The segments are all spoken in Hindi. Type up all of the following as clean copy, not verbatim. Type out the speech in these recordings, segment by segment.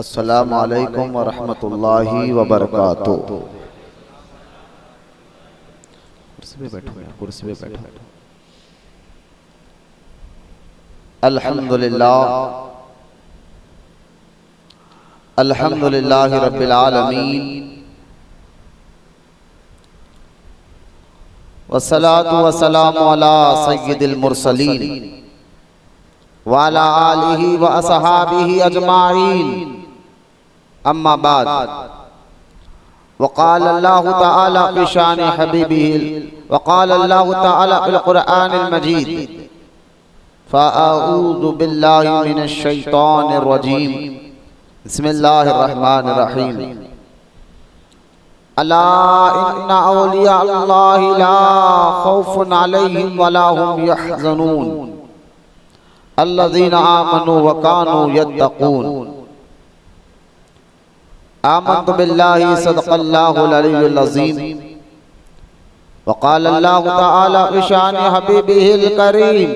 अस्सलामु अलैकुम व रहमतुल्लाहि व बरकातुहू। कुर्सी पे बैठो यार, कुर्सी पे बैठो। अल्हम्दुलिल्लाह अल्हम्दुलिल्लाहि रब्बिल आलमीन वस्सलातु वस्सलामु अला सय्यिदिल मुरसलीन व अला आलिहि व असहाबिहि अजमाइन। अम्मा बाद वक़ाल अल्लाहु तआला फी शान हबीबिही वक़ाल अल्लाहु तआला फिल क़ुरआनिल मजीद फ़अऊज़ु बिल्लाहि मिनश शैतानिर रजीम बिस्मिल्लाहिर रहमानिर रहीम। अला इन्ना औलिया अल्लाहि ला खौफुन अलैहिम वला हुम यहज़नून अल्लज़ीना आमनू व कानू यत्तक़ून। आमन्तु बिल्लाहि सदक़ल्लाहुल अलियुल अज़ीम वक़ाल अल्लाहु तआला फी शानि हबीबिहिल करीम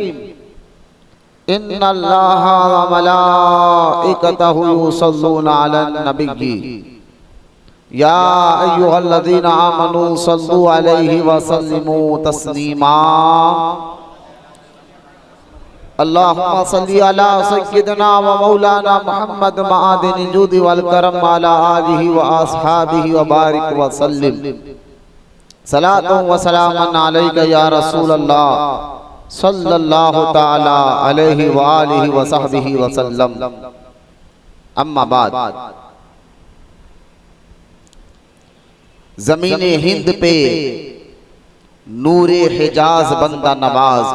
इन्नल्लाहा व मलाइकतहु युसल्लूना अलन नबिय्यि या अय्युहल्लज़ीना आमनू सल्लू अलैहि व सल्लिमू तस्लीमा। अल्लाहुम्मा सल्ली अला सय्यिदिना व मौलाना मुहम्मद मआदिनिल जूदि वल करम अला आलिहि व अस्हाबिहि व बारिक व सल्लिम। सलातु व सलामन अलैका या रसूल अल्लाह सल्लल्लाहु तआला अलैहि व आलिहि व सहबिहि व सल्लम। अम्मा बाद ज़मीने हिंद पे नूरे हिजाज बंदा नवाज,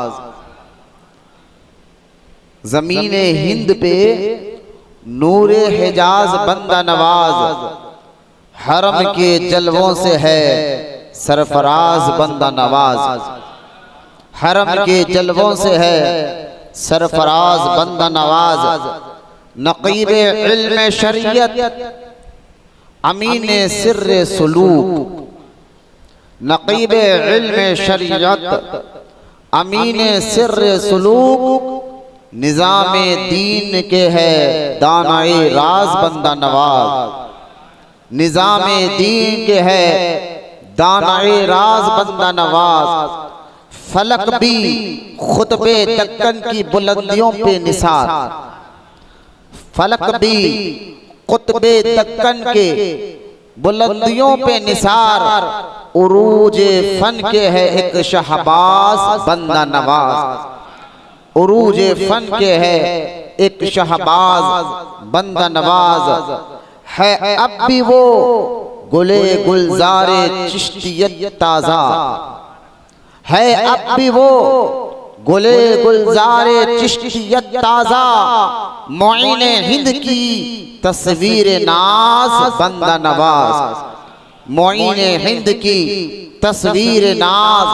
ज़मीने हिंद पे नूरे हिजाज बंदा नवाज, हरम के जलवों से है सरफराज बंदा नवाज, हरम के जलवों से है सरफराज बंदा नवाज। नक़ीबे इल्म शरीयत अमीने सिर्रे सुलूक, नक़ीबे इल्म शरीयत अमीने सिर्रे सुलूक, निज़ामे दीन के है दानाए राज बंदा नवाज, निज़ामे दीन के है दानाए राज बंदा नवाज। फलक भी खुतबे दक्कन की बुलंदियों पे निसार, फलक भी खुतबे दक्कन के बुलंदियों पे निसार, उरूजे फन के है एक शहबाज बंदा नवाज, उरूजे फन के है एक शहबाज बंदा नवाज। है अब भी वो गुले गुलजारे चिश्तियत ताज़ा, है अब भी वो गुले गुलजारे चिश्तियत ताज़ा, मुईने हिंद की तस्वीर नाज बंदा नवाज, मुईने हिंद की तस्वीर नाज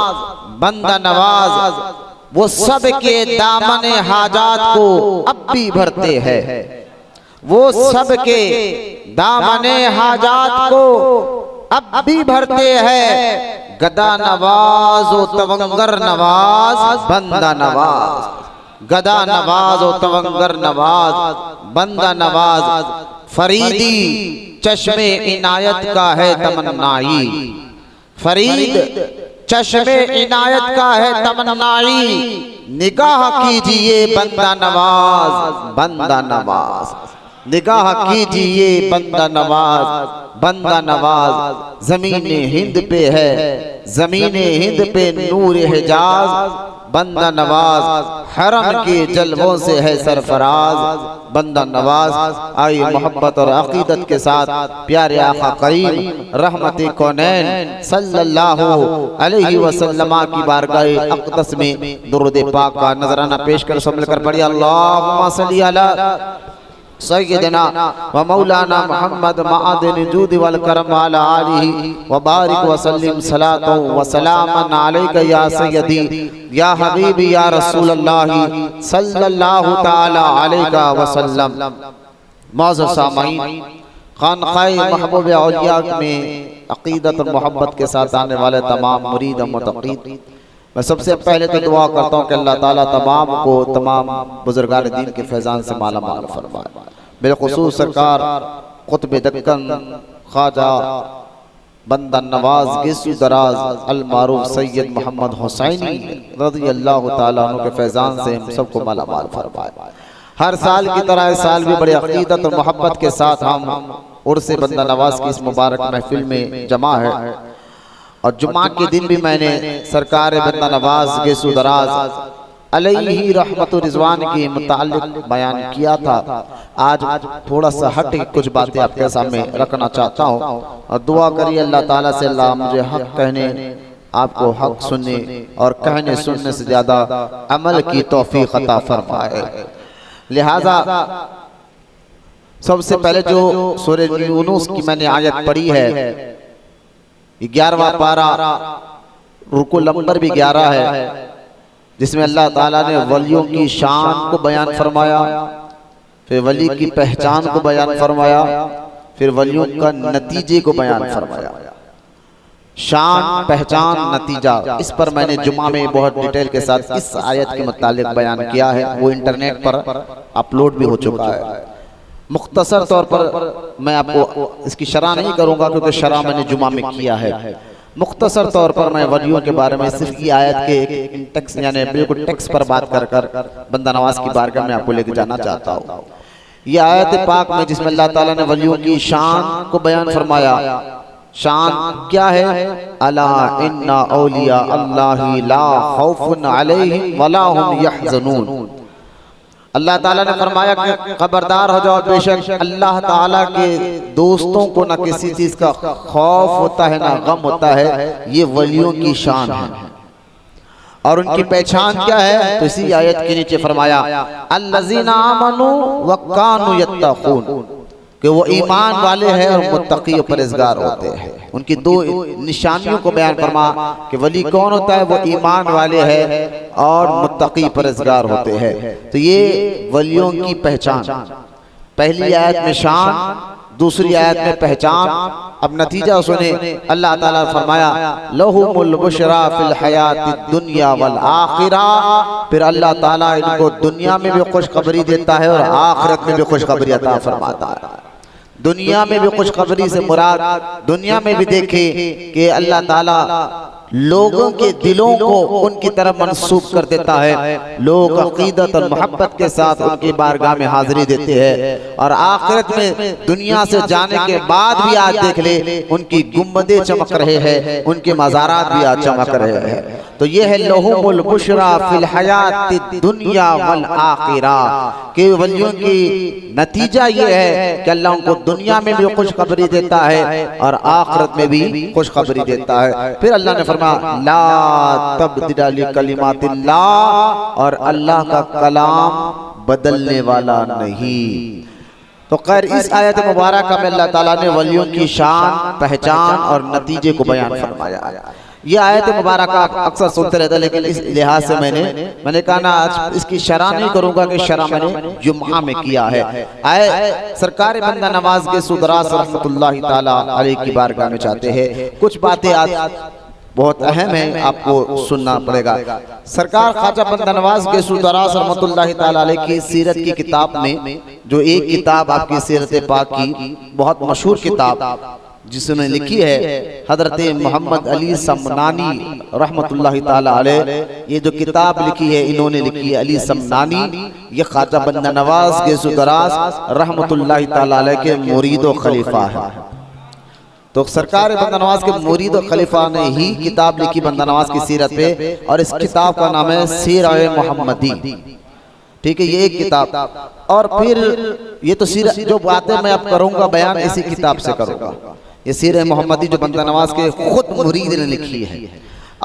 बंदा नवाज। वो सब के दामने हाजात को अब भी भरते हैं, वो सब के दामने हाजात को अब भी भरते हैं। गदा नवाज ओ तवंगर नवाज बंदा नवाज, गदा नवाज ओ तवंगर नवाज बंदा नवाज। फरीदी चश्मे इनायत का है तमन्नाई, फरीद चश्मे इनायत का है तमन्नाई, निगाह कीजिए बंदा नवाज बंदा नवाज, निगाह कीजिए बंदा नवाज बंदा नवाज। ज़मीने हिंद पे है, ज़मीने हिंद पे नूर हिजाज बंदा नवाज, हरम के जलवों से है सरफराज बंदा नवाज। आइए मोहब्बत और अकीदत के साथ प्यारे आका करीम रहमते कौनैन सल्लल्लाहु अलैहि वसल्लम की बारगाह अक़दस में दुरूद पाक का नजराना पेश कर सब मिलकर पढ़िए। अल्लाहुम्मा सल्ली अला सय्यिदिना व मौलाना मुहम्मद मआदिनिल जूदि वल करम अला आलिहि व बारिक व सल्लिम। सलातु व सलामन अलैका या सय्यदी या हबीबी या रसूल अल्लाह सल्लल्लाहु तआला अलैका व सल्लम। मौजूद सामईन, खानक़ाह महबूब औलिया में अक़ीदत और मोहब्बत के साथ आने वाले तमाम मुरीद और मुतक़ीद, मैं सबसे पहले तो दुआ करता हूँ कि अल्लाह ताला तमाम को तमाम बुजुर्गान दीन के फैज़ान से माला माल फरमाए। बिलखुसूस सरकार कुतुब दक्कन ख्वाजा बंदा नवाज गेसू दराज अल मारूफ सैयद मोहम्मद हुसैनी रज़ी अल्लाह ताला अन्हु के फैजान से हम सबको मालामाल फरमाए। हर साल की तरह इस साल भी बड़े अक़ीदत और मोहब्बत के साथ हम उर्स बंदा नवाज की इस मुबारक महफिल में जमा है। और जुम्मा के दिन भी मैंने सरकार बंदा नवाज गेसू दराज अलैहि रहमतुर रिज़वान के मुताल्लिक बयान किया था। आज थोड़ा सा हट के कुछ बातें आपके सामने रखना चाहता हूँ और दुआ करिए अल्लाह ताला से, अल्लाह मुझे हक कहने, आपको हक सुनने और कहने सुनने से ज्यादा अमल की तौफीक अता फरमाए। लिहाजा सबसे पहले जो सूरह यूनुस की मैंने आयत पढ़ी है, 11वां पारा रुकू नंबर भी 11 है, जिसमें अल्लाह ताला ने वलियों की शान को बयान फरमाया, फिर वली की पहचान को बयान फरमाया, फिर वलियों का नतीजे को बयान फरमाया। शान, पहचान, नतीजा, इस पर मैंने जुमा में बहुत डिटेल के साथ इस आयत के मुतालिक बयान किया है। वो इंटरनेट पर अपलोड भी हो चुका है। मुख्तसर तौर पर मैं आपको इसकी शरह नहीं करूंगा क्योंकि शरह मैंने जुमा में किया है। मुख्तसर तौर पर मैं वलियों के बारे में सिर्फ ये आयत के एक टेक्स्ट यानी बिल्कुल टेक्स्ट पर बात कर बंदा नवाज की बारगाह में आपको लेके जाना चाहता हूँ। ये आयत पाक में जिसमें अल्लाह ताला ने वलियों की शान को बयान फरमाया। शान क्या है? अला इन्ना औलिया अल्लाहि ला खौफुन अलैहिम वला हुम यहज़नून। अल्लाह ताला ने फरमाया कि खबरदार हो जाओ, बेशक अल्लाह ताला के दोस्तों को ना किसी चीज का खौफ होता है ना गम होता है। ये वलियों की शान है। और उनकी पहचान क्या है? तो इसी आयत के नीचे फरमाया अल्लज़ीना आमनू व कानू यत्तक़ून, कि वो ईमान वाले हैं और मुत्तकी और परहेज़गार होते हैं। उनकी दो निशानियों को बयान फरमा कि वली कौन होता है? वो ईमान वाले हैं और मुत्तकी परहेज़गार होते हैं। तो ये वलियों की पहचान, पहली आयत में शान, दूसरी आयत में पहचान। अब नतीजा सुने, अल्लाह ताला ने फरमाया लहुमुल बुशरा फिल हयातिद दुनिया वल आखिरा। फिर अल्लाह ताला इनको दुनिया में भी खुशखबरी देता है और आखिरत में भी खुशखबरी अता फरमाता है। दुनिया में भी खुशखबरी से मुराद दुनिया में भी देखे कि अल्लाह ताला लोगों के दिलों को उनकी तरफ मंसूब कर देता है। लोग अकीदत और मोहब्बत के साथ उनकी बारगाह में हाजिरी देते हैं। और आखिरत में दुनिया से जाने के बाद भी आज देख ले उनकी गुंबदें चमक रहे हैं, उनके मज़ारात भी आज चमक रहे हैं। तो ये है लहुमुल बुशरा फिल हयातिद दुनिया वल आखिरा, कि वलियों की नतीजा ये है कि अल्लाह उनको दुनिया में भी खुशखबरी देता है और आखिरत में भी खुशखबरी देता है। फिर अल्लाह ने ला तब्दीला लिकलिमातिल्लाह, और अल्लाह का कलाम बदलने वाला नहीं। तो खैर इस आयत मुबारक में अल्लाह ताला ने वलियों की शान, पहचान और नतीजे को बयान फरमाया। ये आयत मुबारक आप अक्सर सुनते रहते, लेकिन इस लिहाज से मैंने कहा ना आज इसकी शरह नहीं करूंगा कि शरह मैंने जुम्मा में किया है। आए सरकार बंदा नवाज के सुदरास रहमतुल्लाहि ताला अलैहि की बारगाह में चाहते हैं कुछ बातें आज बहुत अहम है, आपको सुनना पड़ेगा। सरकार ख्वाजा बंदा नवाज के सुदरास रहमतुल्लाहि ताला अलैहि की सीरत की किताब में, जो एक किताब आपकी सीरत पाक की बहुत मशहूर किताब जिसने लिखी है हजरत मोहम्मद अली समनानी रहमतुल्लाहि ताला अलैह, ये जो किताब लिखी है इन्होंने लिखी है अली समनानी। ये ख्वाजा बंदा नवाज के सुदरास रहमतुल्लाहि ताला अलैह के मुरीद व खलीफा है। तो सरकार बंदा नवाज के मुरीद और खलीफा ने ही किताब लिखी बंदा नवाज की सीरत पे, और इस किताब का नाम है सीरत मोहम्मदी। ठीक है, ये एक किताब। और फिर ये तो सीरत जो बातें मैं अब करूंगा बयान इसी किताब से करूंगा। ये सीरत मोहम्मदी जो बंदा नवाज के खुद मुरीद ने लिखी है।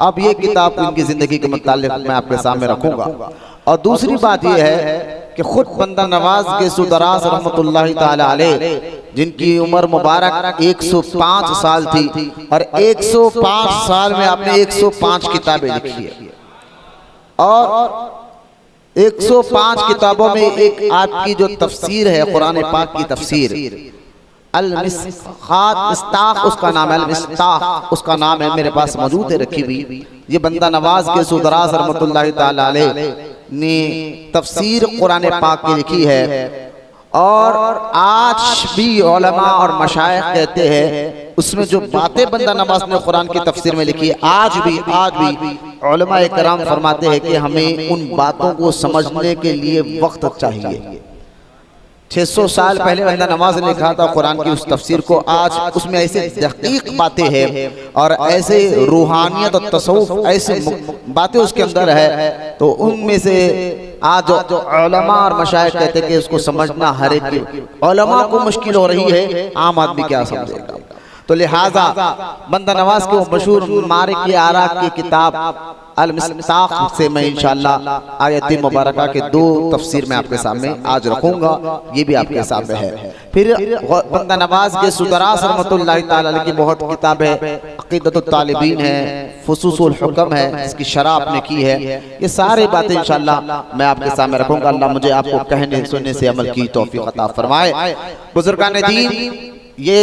अब ये किताब इनकी जिंदगी के मुताल्लिक मैं आपके सामने रखूंगा। और दूसरी बात यह है कि खुद बंदा नवाज के सुदरास रहमतुल्लाहि ताला अलैह, जिनकी उम्र मुबारक 105 साल थी, और 105 साल में आपने 105 किताबें लिखी है। और 105 किताबों में एक आपकी जो तफसीर है कुरान पाक की तफसीर अल-मिस्ताह, उसका नाम है अल-मिस्ताह, उसका नाम है, मेरे पास मौजूद है रखी हुई। ये बंदा नवाज के सुदरास रहमतुल्लाहि ताला अलैह ने तफसीर कुरान पाक की लिखी है। और आज भी उलमा और मशाइख कहते हैं, उसमें जो बातें बंदा नवाज ने कुरान की तफसीर में लिखी है, आज भी उलमा इकराम फरमाते हैं कि हमें उन बातों को समझने के लिए वक्त चाहिए। 600 साल पहले बंदा नवाज ने लिखा था कुरान की उस तफसीर को, आज उसमें ऐसे दकीक बातें हैं और ऐसे रूहानियत और तसव्वुफ ऐसे बातें उसके अंदर है, तो उनमें से आज जो उलमा और मशाइख कहते हैं कि उसको समझना हर एक उलमा को मुश्किल हो रही है, आम आदमी क्या समझेगा। तो लिहाजा बंदा नवाज के मशहूर मारिक आरा की किताब अल-मिस्ताख से मैं इंशाअल्लाह आयत मुबारका के 2 तफसीर में आपके सामने आज रखूंगा, ये भी आपके सामने है। फिर बंदा नवाज के सुदरास रहमतुल्लाह तआला अलैह की बहुत किताब है, अक़ीदतुत तालिबीन है, फुसूसुल हुक्म है, इसकी शरह आपने की है। ये सारी बातें इंशाअल्लाह मैं आपके सामने रखूंगा। अल्लाह मुझे आपको कहने सुनने से अमल की तौफीक अता फरमाए। बुजुर्गान दीन ये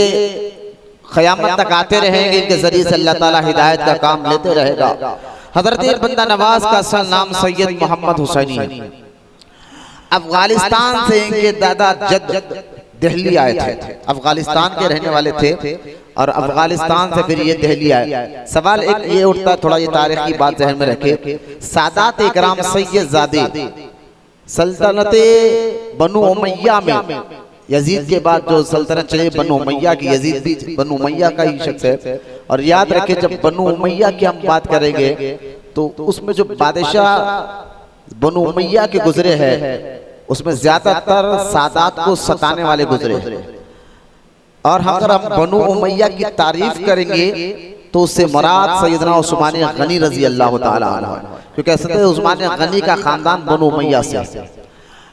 क़यामत तक आते रहेंगे, इनके जरिए से अल्लाह ताला हिदायत का काम लेते रहेगा। हजरत बंदा नवाज का असल नाम सैयद मोहम्मद हुसैनी है। अफगानिस्तान से इनके दादा जद दिल्ली आए थे, अफगानिस्तान के रहने वाले थे और अफगानिस्तान से फिर ये दिल्ली आए। सवाल एक ये उठता, थोड़ा ये तारीख की बात ज़हन में रखे, सादात इकराम सैयदजादे सल्तनत बनु उमैया में यजीद के बाद जो सल्तनत चले बनु उमैया की, यजीद भी बनु उमैया का ही शख्स है। और याद रखें जब बनु उमैया की हम बात करेंगे तो उसमें जो बादशाह बनु उमैया के गुजरे हैं उसमें ज्यादातर सादात को सताने वाले गुजरे। और अगर हम बनु उमैया की तारीफ करेंगे तो उससे मुराद सैयदना उस्मान गनी रजी अल्लाह ताला अन्हु, क्योंकि सैयद उस्मान गनी का खानदान बनु उमैया से।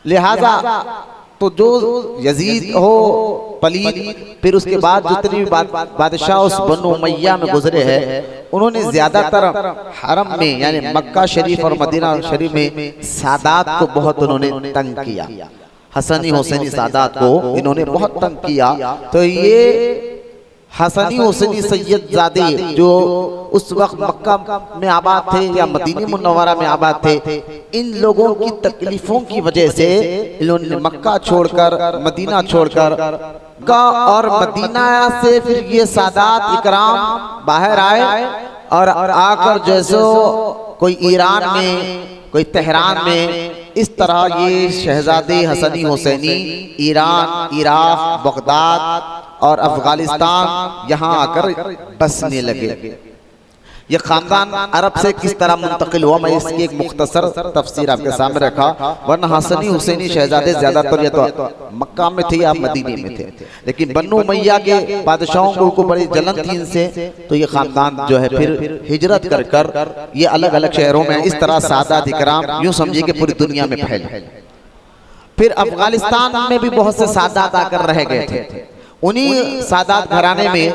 लिहाजा तो जो यजीद हो पलीद, फिर उसके बाद जितने भी बादशाह उस बनु उमैया में गुजरे हैं, उन्होंने ज्यादातर हरम में यानी मक्का शरीफ और मदीना शरीफ में सादात को बहुत उन्होंने तंग किया। हसनी हुसैनी सादात को इन्होंने बहुत तंग किया। तो ये हसनी हुसैनी सैयदजादे जो उस वक्त मक्का में आबाद थे या मदीने मुनव्वरा में आबाद थे, इन लोगों की तकलीफों की वजह से इन्होंने मक्का छोड़कर मदीना छोड़कर मक्का और मदीना से फिर ये सादात इकराम बाहर आए और आकर जैसे कोई ईरान में कोई तेहरान में, इस तरह ये शहजादे हसनी हुसैनी ईरान, इराक, बगदाद और अफगानिस्तान यहाँ आकर बसने लगे। ये खानदान अरब से किस तरह मुंतकिल हुआ, मैं इसकी एक मुख्तसर तफसीर आपके सामने रखा। वरना हसनी हुसैनी शहजादे ज्यादातर ये तो मक्का में थे या मदीने में थे, लेकिन बन्नू मैया के बादशाहों को बड़ी जलन थी इनसे, तो ये खानदान जो है फिर हिजरत कर कर ये अलग अलग शहरों में इस तरह सादात इकराम यूं समझिए कि पूरी दुनिया में फैले। फिर अफगानिस्तान में भी बहुत से सादात आकर रह गए थे। उन्हीं सादात घराने में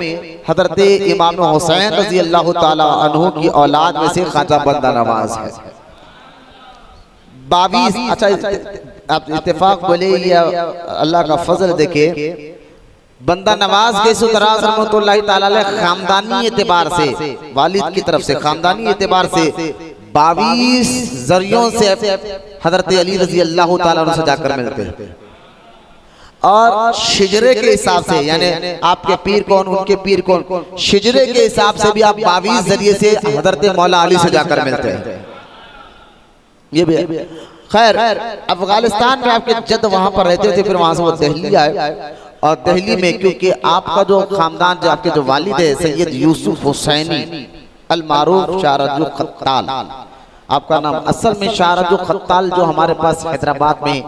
हजरत इमाम हुसैन रजी अल्लाह ताला अन्हु की औलाद में से ख्वाजा बंदा नवाज है। 22 अच्छा आप इत्तेफाक बोले या अल्लाह का फजल देखे, बंदा नवाज के सुदराज रहमतुल्लाह ताला अलैह खानदानी एतबार से, वालिद की तरफ से खानदानी एतबार से 22 जरियों से हजरत अली रजी अल्लाह ताला अन्हु से जाकर मिलते हैं। और शिजरे के हिसाब से यानी आपके पीर कौन उनके पीर कौन, शिजरे के हिसाब से भी आप 22 जरिए से हजरत मौला अली से जाकर मिलते हैं। ये भी खैर अफगानिस्तान में आपके जद वहां पर रहते थे, फिर वहां से वो दिल्ली आए और दिल्ली में क्योंकि आपका जो खानदान जो आपके जो वालिद है सैयद यूसुफ हुसैनी अल मारूफ शाहरजू खत्ताल, आपका नाम असल में शाहरजू खत्ताल जो हमारे पास हैदराबाद में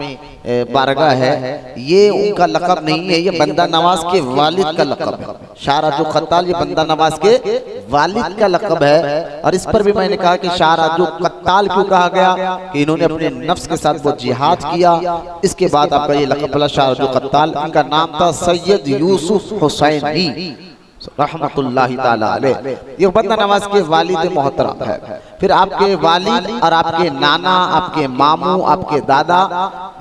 बारगाह है, ये उनका लक़ब नहीं है, ये बंदा नवाज के वालिद का लक़ब है। शाहरजू खत्ताल ये बंदा नवाज के वालिद का लक़ब है। और इस पर भी मैंने कहा कि शाहरजू खत्ताल क्यों कहा गया कि इन्होंने अपने नफ्स के साथ वो जिहाद किया, इसके बाद आपका ये लक़ब मिला शाहरजू खत्ताल। इनका नाम था सैयद यूसुफ हुसैनी रहमतुल्लाहि ताला अलैह। ये बंदा नवाज के वालिद मोहतरम है। फिर आपके वालिद और आपके नाना, आपके मामू, आपके दादा,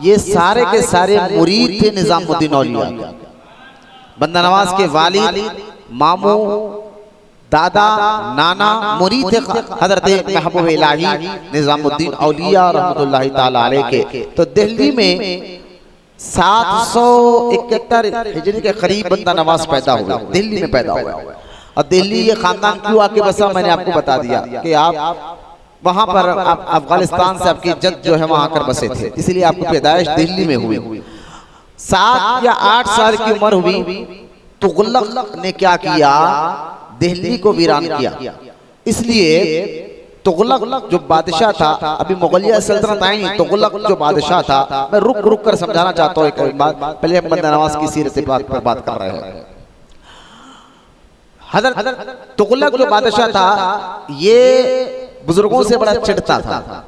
ये सारे के सारे मुरीद थे निजामुद्दीन औलिया। बंदा नवाज के वालिद, मामू, दादा, नाना मुरीद थे हजरत महबूब इलाही निजामुद्दीन औलिया रहमतुल्लाहि ताला अलैह के। तो दिल्ली में 771 हिजरी के करीब बंदा नवाज पैदा हुआ, दिल्ली में पैदा हुआ। और दिल्ली ये खानदान क्यों आके बसा, मैंने आपको बता दिया कि आप वहां पर अफगानिस्तान से आपकी जद जो है वहां आकर बसे थे, इसलिए आपकी पैदाइश दिल्ली में हुई। 7 या 8 साल की उम्र हुई, तुगलक ने क्या किया, दिल्ली को वीरान किया। इसलिए तुगलक जो बादशाह था, अभी मुगलिया सल्तनत आई, तुगलक जो बादशाह था, मैं रुक कर समझाना चाहता हूँ एक बात। पहले हम बंदा नवाज की सीरत पर बात कर रहे हैं। हज़रत तुगलक जो बादशाह था, ये बुजुर्गों से बड़ा चिढ़ता था,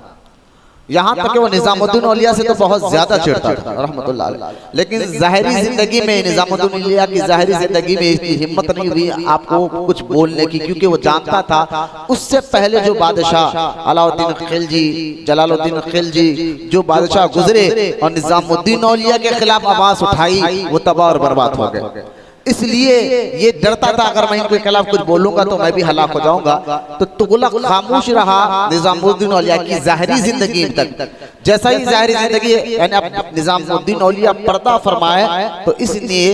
यहाँ तक कि वो निजामुद्दीन औलिया से तो बहुत ज्यादा चिढ़ता था रहमतुल्लाह अलैह। लेकिन ज़ाहिरी जिंदगी में निजामुद्दीन औलिया की ज़ाहिरी जिंदगी में इतनी हिम्मत नहीं हुई आपको कुछ बोलने की, क्योंकि वो जानता था उससे पहले जो बादशाह अलाउद्दीन खिलजी, जलालुद्दीन खिलजी जो बादशाह गुजरे और निजामुद्दीन औलिया के खिलाफ आवाज उठाई, वो तबाह और बर्बाद हो गए। इसलिए ये डरता था अगर मैं इनके खिलाफ कुछ बोलूंगा तो मैं भी हलाक हो जाऊंगा। तो तुगलक खामोश रहा निजामुद्दीन औलिया की ज़ाहिरी जिंदगी तक। जैसा ही ज़ाहिरी जिंदगी यानी अब निजामुद्दीन औलिया पर्दा फरमाए, तो इसलिए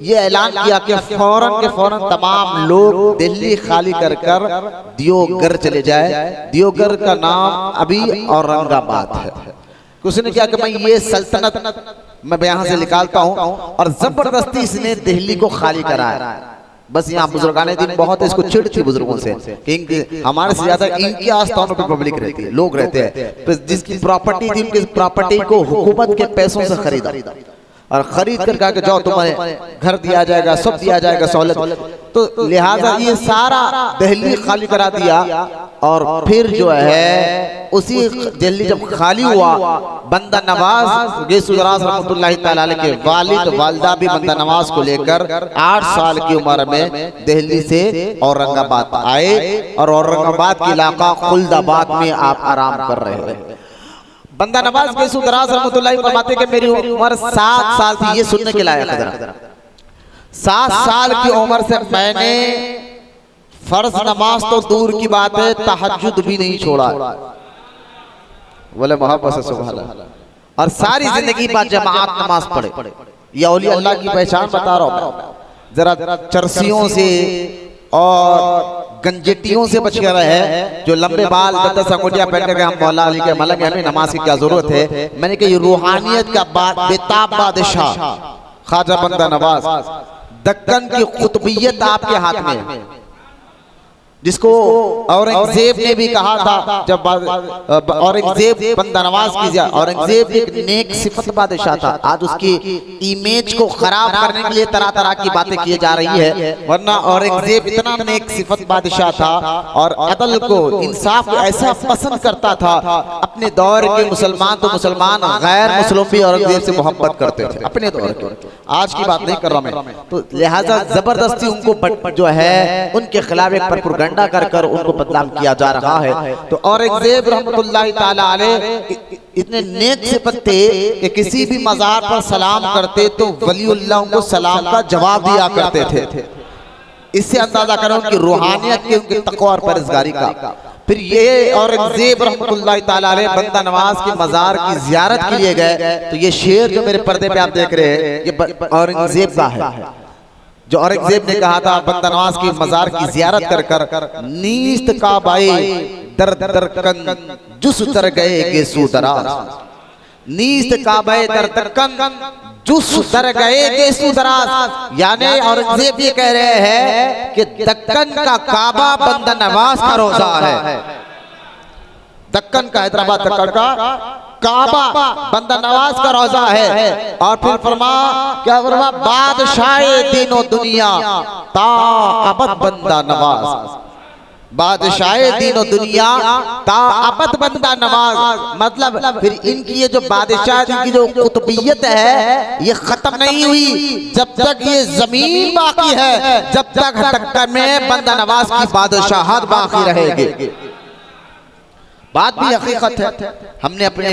ये ऐलान किया कि फौरन के फौरन तमाम लोग दिल्ली खाली कर दियोघर चले जाए। दियोघर का नाम अभी औरंगाबाद है। उसने क्या कि मैं ये सल्तनत मैं यहाँ से निकालता हूँ, और जबरदस्ती इसने दिल्ली को खाली कराया। बस यहाँ बुजुर्गाने दिन बहुत इसको चिढ़ थी बुजुर्गों से कि हमारे से ज्यादा इनके आस्थानों पे पब्लिक रहती है, लोग रहते हैं। तो जिसकी प्रॉपर्टी थी उनकी प्रॉपर्टी को हुकूमत के पैसों से खरीदा, और खरीद कर कहा कि जाओ तुम्हें घर दिया जाएगा, सब दिया जाएगा सहूलत। तो लिहाजा ये सारा दिल्ली खाली करा दिया। और फिर जो है उसी दिल्ली जब खाली हुआ, बंदा नवाज गैसुदराज रहमतुल्लाहि तआला अलैह के वालिद वालिदा भी बंदा नवाज को लेकर 8 साल की उम्र में दिल्ली से औरंगाबाद आए, और औरंगाबाद के इलाका खुल्दाबाद में आप आराम कर रहे हैं। बंदा नवाज गैसुदराज रहमतुल्लाहि फरमाते कि मेरी उम्र 7 साल थी, ये सुनने के लायक है। 7 साल की उम्र से मैंने फर्ज नमाज तो दूर की बात है, तहज्जुद भी नहीं छोड़ा। बोले मोहब्बत से सुभान अल्लाह। और सारी जिंदगी बाद जमात नमाज पढ़े। ये औलिया अल्लाह की पहचान बता रहा हूँ। जरा चरसियों से और गंजेटियों से बच कर रहे, जो लंबे बाल 10 अंगूठियां पहन करके हम मौला अली के मलक, हमें नमाज की क्या जरूरत है। मैंने कहा ये रूहानियत का बेताब बादशाह ख्वाजा बंदा नवाज, दक्कन की कुतुबियत आपके हाथ में, जिसको औरंगजेब ने भी कहा था जब औरंगजेब बंदा नवाज की, औरंगजेब एक नेक सिफत बादशाह था। आज उसकी इमेज को खराब करने के लिए तरह तरह की बातें की जा रही है, वरना औरंगजेब इतना नेक सिफत बादशाह था और अदल को, इंसाफ को ऐसा पसंद करता था। अपने दौर के मुसलमान तो मुसलमान, गैर मुस्लिम भी औरंगजेब से मोहब्बत करते थे अपने दौर के। आज की बात नहीं कर रहा मैं। तो लिहाजा जबरदस्ती उनको जो है उनके खिलाफ एक प्रोपेगेंडा कर उनको बदनाम किया जा रहा है। तो औरंगजेब रहमतुल्लाहि ताला अलैह इतने नेक सिफत थे कि किसी भी मज़ार पर सलाम करते तो वलीउल्लाह उनको सलाम का जवाब दिया करते थे। इससे अंदाजा करो उनकी रूहानियत के, उनके तक़वा और परहेज़गारी का। फिर ये औरंगजेब रहमतुल्लाहि ताला अलैह बंदा नवाज के मज़ार की ज़ियारत के लिए गए। तो ये शेर जो मेरे पर्दे पे आप देख रहे हैं, ये औरंगजेब का है, जो औरंगजेब ने कहा था बंदा नवाज की मज़ार की ज़ियारत कर नीस्त काबाए दर दर कन जुस दर गए गेसु दराज। नीस्त काबाए दर दर कन जुस दर गए गेसु दराज। यानी औरंगजेब ये कह रहे हैं कि दक्कन का काबा बंदा नवाज का रोजा है। दक्कन का, हैदराबाद दक्कन का काबा बंदा नवाज का रोजा है। और फिर फरमा क्या फरमा, बादशाह दीनो दुनिया ता अबद बंदा नवाज। बादशाह दीनो दुनिया ता अबद बंदा नवाज, मतलब फिर इनकी ये जो बादशाह, इनकी जो कुतुबियत है ये खत्म नहीं हुई जब तक ये जमीन बाकी है, जब तक दक्कन में बंदा नवाज की बादशाहत बाकी रहेगी। बात भी हकीकत है। हमने अपने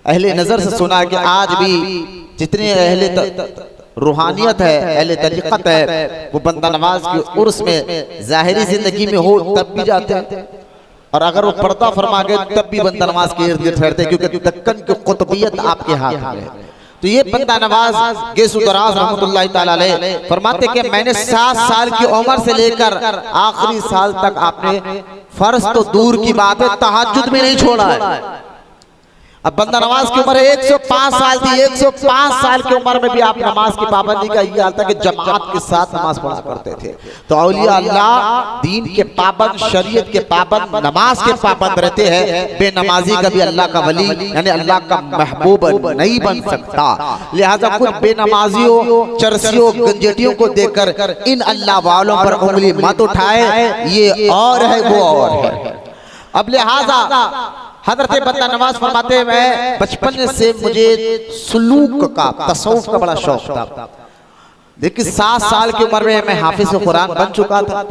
अहले नजर से सुना कि आज भी जितने अहले रूहानियत है, अहले तरीक़त है, वो बंदा नवाज की उर्स में ज़ाहिरी जिंदगी में हो तब भी जाते हैं। और अगर वो पर्दा फरमा गए तब भी बंदा नवाज के इर्द गिर्द ठहरते, क्योंकि दक्कन की कुतुबियत आपके हाथ में है। तो ये बंदा नवाज गेसु दराज रहमतुल्लाह ताला अलैह फरमाते कि मैंने 7 साल की उम्र से लेकर आखिरी साल तक आपने फर्ज तो दूर की बात है तहज्जुद में नहीं छोड़ा है। अब बंदा नवाज की उम्र 105 साल थी, 105 साल की उम्र में भी आप नमाज की पाबंदी का ये हाल था कि जमात के साथ नमाज पढ़ा करते थे। तो औलिया अल्लाह दीन के पाबंद, शरीयत के पाबंद, नमाज के पाबंद रहते हैं। बेनमाजी कभी अल्लाह का वली यानी अल्लाह का महबूब नहीं बन सकता। लिहाजा कुछ बेनमाजियों, चरसियों, गंजेटियों को देखकर इन अल्लाह वालों पर उंगली मत उठाए, ये और है वो और है। अब लिहाजा हजरत बंदा नवाज फरमाते हैं बचपन से मुझे सुलूक का, तसव्वुफ का बड़ा शौक था। देखिए 7 साल की उम्र में मैं हाफिज कुरान बन चुका था।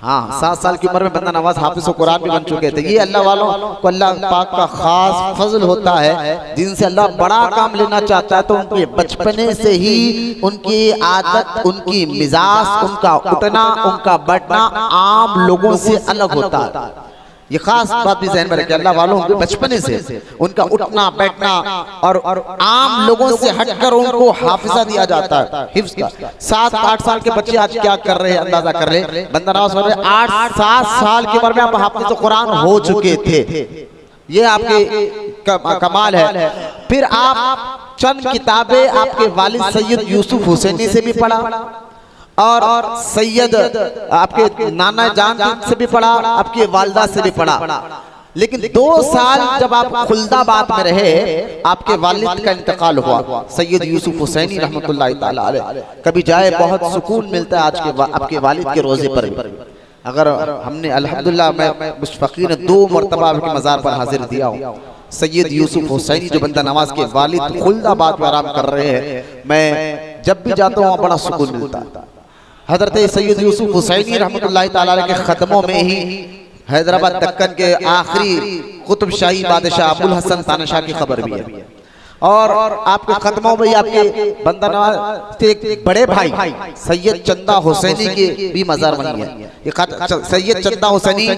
हाँ, 7 साल की उम्र में बंदा नवाज हाफिज कुरान भी बन चुके थे। ये अल्लाह वालों को अल्लाह पाक का खास फजल होता है, जिनसे अल्लाह बड़ा काम लेना चाहता है तो उनके बचपने से ही उनकी आदत, उनकी मिजाज, उनका उठना, उनका बैठना आम लोगों से अलग होता है। ये खास बात भी जहन में रखें, अल्लाह वालों के बचपने से उनका उठना बैठना और आम लोगों से हटकर उनको हाफिजा दिया जाता है, हिफ्ज का। 7-8 साल के बच्चे आज क्या कर रहे हैं अंदाजा कर ले। बंदा नवाज 8-7 साल की उम्र में आप हाफिज कुरान हो चुके थे, ये आपके कमाल है। फिर आप चंद किताबें आपके वालिद सैयद यूसुफ हुसैनी से भी पढ़ा और सैयद आपके नाना जान से भी पढ़ा, आपकी वालदा से भी पढ़ा। लेकिन 2 साल जब आप खुलदाबाद में रहे, आपके वालिद का इंतकाल हुआ, सैयद यूसुफ हुसैनी रहमतुल्लाह ताला अलैह। कभी जाए बहुत सुकून मिलता है आज के आपके वालिद के रोजे पर भी। अगर हमने अल्हम्दुलिल्लाह मैं उस फकीर ने 2 मरतबा आपके मज़ार पर हाजिर दिया हूँ। सैयद यूसुफ हुसैनी जो बंदा नवाज के वालिद खुलदाबाद में आराम कर रहे हैं, मैं जब भी जाता हूँ वहाँ बड़ा सुकून मिलता है। हजरत सैयद यूसुफ हुसैनी रहमतुल्लाह ताला अलैह के खत्मों में ही हैदराबाद दक्कन के आखिरी कुतुब शाही बादशाह अबुल हसन तानाशाह की खबर भी है। और आपके खत्मों में आपके बंदा नवाज एक बड़े भाई सैयद चंदा हुसैनी के भी मज़ार बनी है। ये सैयद चंदा हुसैनी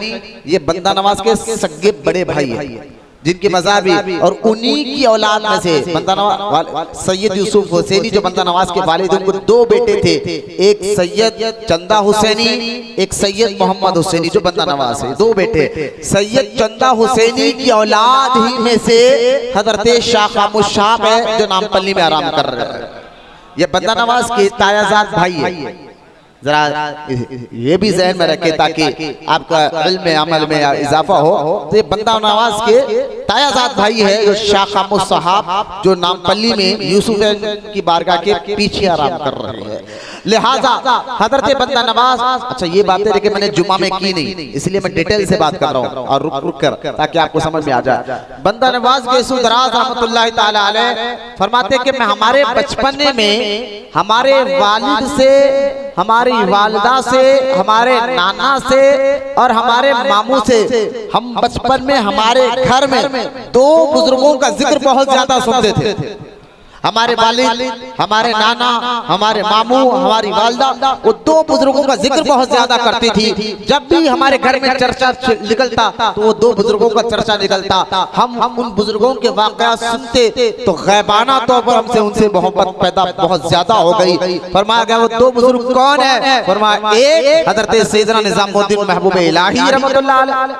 ये बंदा नवाज के सगे बड़े भाई है, जिनके मज़ार भी, और उन्हीं की औलाद में से बंदा नवाज सैयद यूसुफ हुसैनी जो बंदा नवाज के वालिद, उनको 2 बेटे थे, एक सैयद चंदा हुसैनी, एक सैयद मोहम्मद हुसैनी जो बंदा नवाज है। 2 बेटे। सैयद चंदा हुसैनी की औलाद ही में से हजरत शाह खामोश साहब है जो नामपल्ली में आराम कर रहे हैं। ये बंदा नवाज के तायाजाद भाई है। जरा ये भी ज़हन में रखें ताकि आपका इल्म अमल में इजाफा हो। तो ये बंदा नवाज के तायाजाद भाई है जो शाह खामोश साहब जो नामपल्ली में यूसुफ की बारगाह के पीछे आराम कर रहे हैं। लिहाजा हजरत बंदा नवाज, अच्छा ये बातें लेकिन मैंने जुमा में की नहीं, इसलिए मैं डिटेल से बात कर रहा हूँ और रुक कर ताकि आपको समझ में आ जाए। बंदा नवाज गेसु दराज रहमतुल्लाह ताला अलैह फरमाते कि मैं हमारे बचपने में हमारे वालिद से, हमारी वालिदा से, हमारे नाना से और हमारे मामू से, हम बचपन में हमारे घर में 2 बुजुर्गों का जिक्र बहुत ज्यादा सुनते थे। हमारे वालिद, हमारे नाना, हमारे मामू, हमारी वालिदा, वो 2 बुजुर्गों का जिक्र बहुत ज्यादा करती थी। जब भी हमारे घर में चर्चा निकलता तो वो 2 बुजुर्गों का चर्चा निकलता। हम उन बुजुर्गों के वाकया सुनते तो गैबाना तौर पर हमसे उनसे मोहब्बत पैदा बहुत ज्यादा हो गई। फरमाया गया वो 2 बुजुर्ग कौन है? फरमाया एक हजरत सैयदना निजामुद्दीन महबूब इलाही रहमतुल्लाह अलैह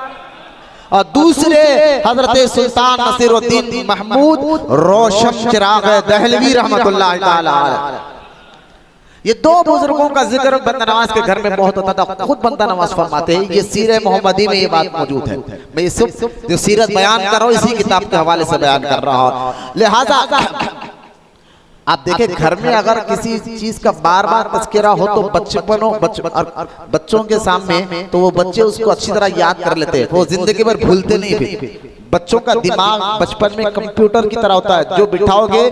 और दूसरे हजरत सुल्तान नसीरुद्दीन महमूद रोशन चिराग दहलवी रहमतुल्लाह ताला अलैह। ये 2 बुजुर्गों का जिक्र बंदा नवाज के घर में बहुत होता था। खुद बंदा नवाज फरमाते हैं, ये सीरत मोहम्मदी में ये बात मौजूद है। मैं ये सिर्फ जो सीरत बयान कर रहा हूँ इसी किताब के हवाले से बयान कर रहा हूँ। लिहाजा आप देखें घर में अगर किसी चीज का बार बार तज़किरा हो तो बच्चों के सामने तो वो बच्चे उसको अच्छी तरह याद कर लेते हैं, वो जिंदगी भर भूलते नहीं। बच्चों का दिमाग बचपन में कंप्यूटर की तरह होता है, जो बिठाओगे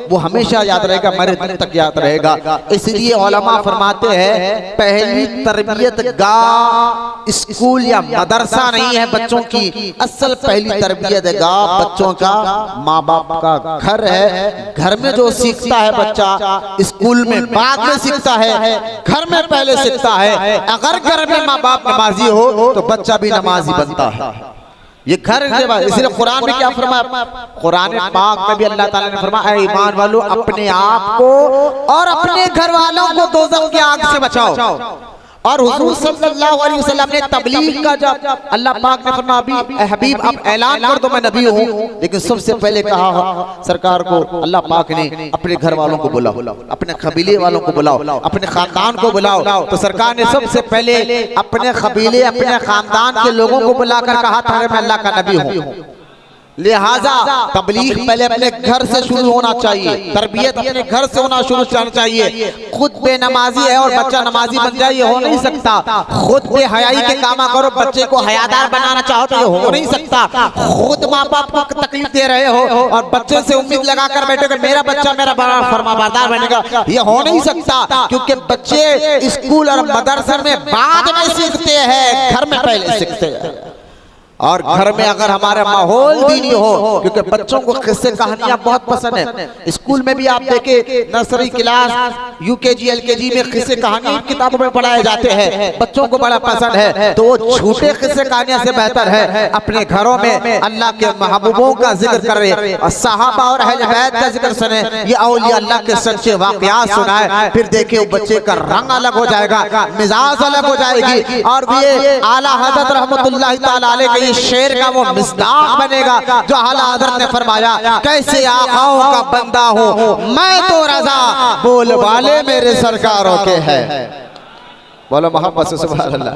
वो हमेशा याद रहेगा, मरे दिन तक याद रहेगा। इसलिए उलमा फरमाते हैं पहली तरबियत गाह स्कूल या मदरसा नहीं है बच्चों की, असल पहली तरबियत गाह बच्चों का माँ बाप का घर है। घर में जो सीखता है बच्चा स्कूल में बाद में सीखता है, घर में पहले सीखता है। अगर घर में माँ बाप नमाजी हो तो बच्चा भी नमाजी बनता है। ये घर के बाद, इसलिए कुरान में क्या फरमाया, कुरान पाक में भी अल्लाह ताला ने फरमाया ईमान वालों अपने आप को और अपने घर वालों को दोज़ख की आग से बचाओ। और हुजूर सल्लल्लाहु अलैहि वसल्लम ने तबलीग का जब अल्लाह पाक ने फरमाया अभी हबीब आप ऐलान कर दो मैं नबी हूँ, लेकिन सबसे पहले कहा सरकार को अल्लाह पाक ने अपने घर वालों को बुलाओ, अपने कबीले वालों को बुलाओ, अपने खानदान को बुलाओ। तो सरकार ने सबसे पहले अपने कबीले अपने खानदान के लोगों को बुलाकर कहा था मैं अल्लाह का नबी हूँ। लिहाजा तबलीग पहले अपने घर से शुरू होना चाहिए, तरबियत अपने घर से होना शुरू करना चाहिए। खुद बेनमाजी है और बच्चा नमाजी बन जाए ये हो नहीं सकता। खुद बेहयाई के कामा करो, बच्चे को हयादार बनाना चाहो तो ये हो नहीं सकता। खुद माँ बाप को तकलीफ दे रहे हो और बच्चे से उम्मीद लगा कर बैठे मेरा बच्चा मेरा बड़ा फरमाबरदार बनेगा, ये हो नहीं सकता। क्योंकि बच्चे स्कूल और मदरसे में बाद में सीखते हैं, घर में पहले सीखते हैं। और घर में अगर हमारा माहौल दीनी हो, क्योंकि बच्चों को किस्से कहानियां बहुत पसंद है। स्कूल में भी आप देखें नर्सरी क्लास यूकेजी एलकेजी में किस्से कहानी किताबों में पढ़ाए जाते हैं, बच्चों को बड़ा पसंद है। तो वो छोटे किस्से कहानियां से बेहतर है अपने घरों में अल्लाह के महबूबों का जिक्र करे और सहाबा और अहले बैत का जिक्र सुने, ये औलिया अल्लाह के सच्चे वाकयात सुनाए। फिर देखिए वो बच्चे का रंग अलग हो जाएगा, मिजाज अलग हो जाएगी। और ये आला हज़रत रहमतुल्लाह तआला अलैह ये शेर का वो मिस्दाक बनेगा जो आला हज़रत ने फरमाया कैसे आकाओं का बंदा हूँ मैं तो रज़ा बोल वाले मेरे सरकारों के हैं। बोलो मोहम्मद से सुभान अल्लाह।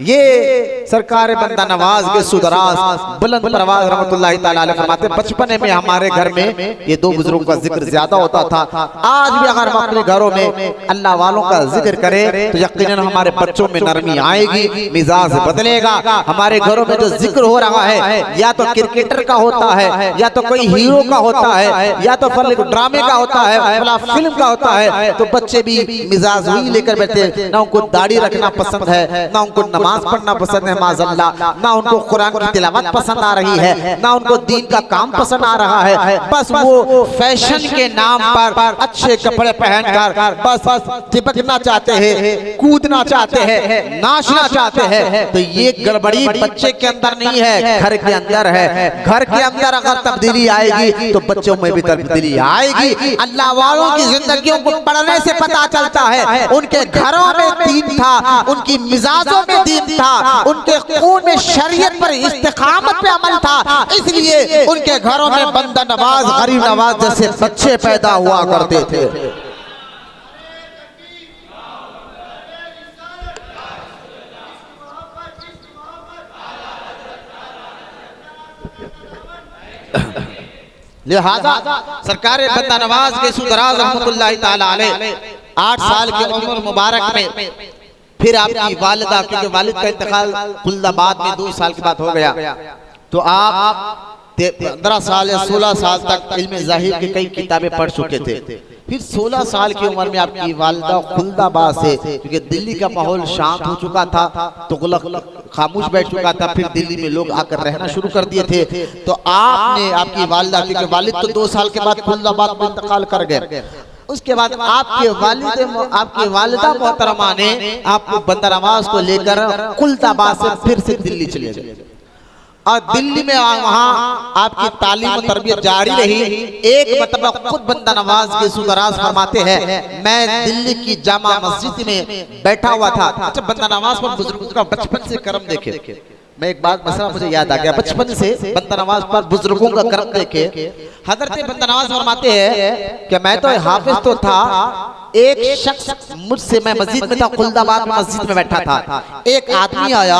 ये सरकार बंदा नवाज के सुदराज बुलंद परवाज रहमतुल्लाह ताला अलैह फरमाते बचपन में हमारे घर में ये दो बुजुर्गों का जिक्र ज्यादा होता था। आज भी अगर हम अपने घरों में अल्लाह वालों का जिक्र करें तो यकीनन हमारे बच्चों में नरमी आएगी, मिजाज बदलेगा। हमारे घरों में जो जिक्र हो रहा है या तो क्रिकेटर का होता है या तो कोई हीरो का होता है या तो ड्रामे का होता है, फिल्म का होता है, तो बच्चे भी मिजाज वही लेकर बैठे। ना उनको दाढ़ी रखना पसंद है, ना उनको नमाज पढ़ना पसंद है माज़अल्लाह, ना उनको कुरान की तिलावत पसंद आ रही है, ना उनको दीन का काम पसंद आ रहा है। बस वो फैशन के नाम पर अच्छे कपड़े पहनकर बस चिपकना चाहते हैं, कूदना चाहते हैं, नाचना चाहते हैं। तो ये गड़बड़ी बच्चे के अंदर नहीं है, घर के अंदर है। घर के अंदर अगर तब्दीली आएगी तो बच्चों में भी तब्दीली आएगी। अल्लाह वालों की जिंदगियों को पढ़ने से पता चलता है उनके घरों में दीन था, उनकी मिजाजों में दीन था, उनके खून में शरीयत पर इस्तिकामत पे अमल था। इसलिए उनके घरों में बंदा नवाज गरीब नवाज जैसे बच्चे पैदा हुआ करते थे। लिहाजा सरकार बंदा नवाज के सुदराज रहमतुल्लाह ताला अलैह 8 साल की उम्र मुबारक में फिर आपकी वालिदा, क्योंकि वालिद का इंतकाल खुल्दाबाद में 2 साल के बाद हो गया, तो आप 15 साल या 16 साल तक इल्म ज़ाहिर की कई किताबें पढ़ चुके थे। फिर 16 साल की उम्र में आपकी वालिदा खुल्दाबाद से, क्योंकि दिल्ली का माहौल शांत हो चुका था, तुगलक खामोश बैठ चुका था, फिर दिल्ली में लोग आकर रहना शुरू कर दिए थे। तो आपने आपकी वालिदा, क्योंकि वालिद तो 2 साल के बाद खुल्दाबाद में इंतकाल कर गए, उसके बाद आपके वालिदा मोहतरमा ने आपको बंदा नवाज को लेकर खुल्दाबाद से फिर से दिल्ली चले गए और दिल्ली में वहाँ आपकी तालीम और तरबियत जारी रही। एक मतलब खुद बंदा नवाज के सुदराज फरमाते हैं मैं दिल्ली की जामा मस्जिद में बैठा हुआ था। अच्छा, बंदा नवाज पर बुजुर्गों का बचपन से करम देखे। मैं एक बात मसला मुझे याद आ गया, बचपन से बंदा नवाज पर बुजुर्गों का करम देखे। हजरत बंदा नवाज फरमाते हैं कि मैं तो हाफिज तो था, एक शख्स मुझसे, मैं मस्जिद में था, खुल्दाबाद में मस्जिद में बैठा था, एक आदमी आया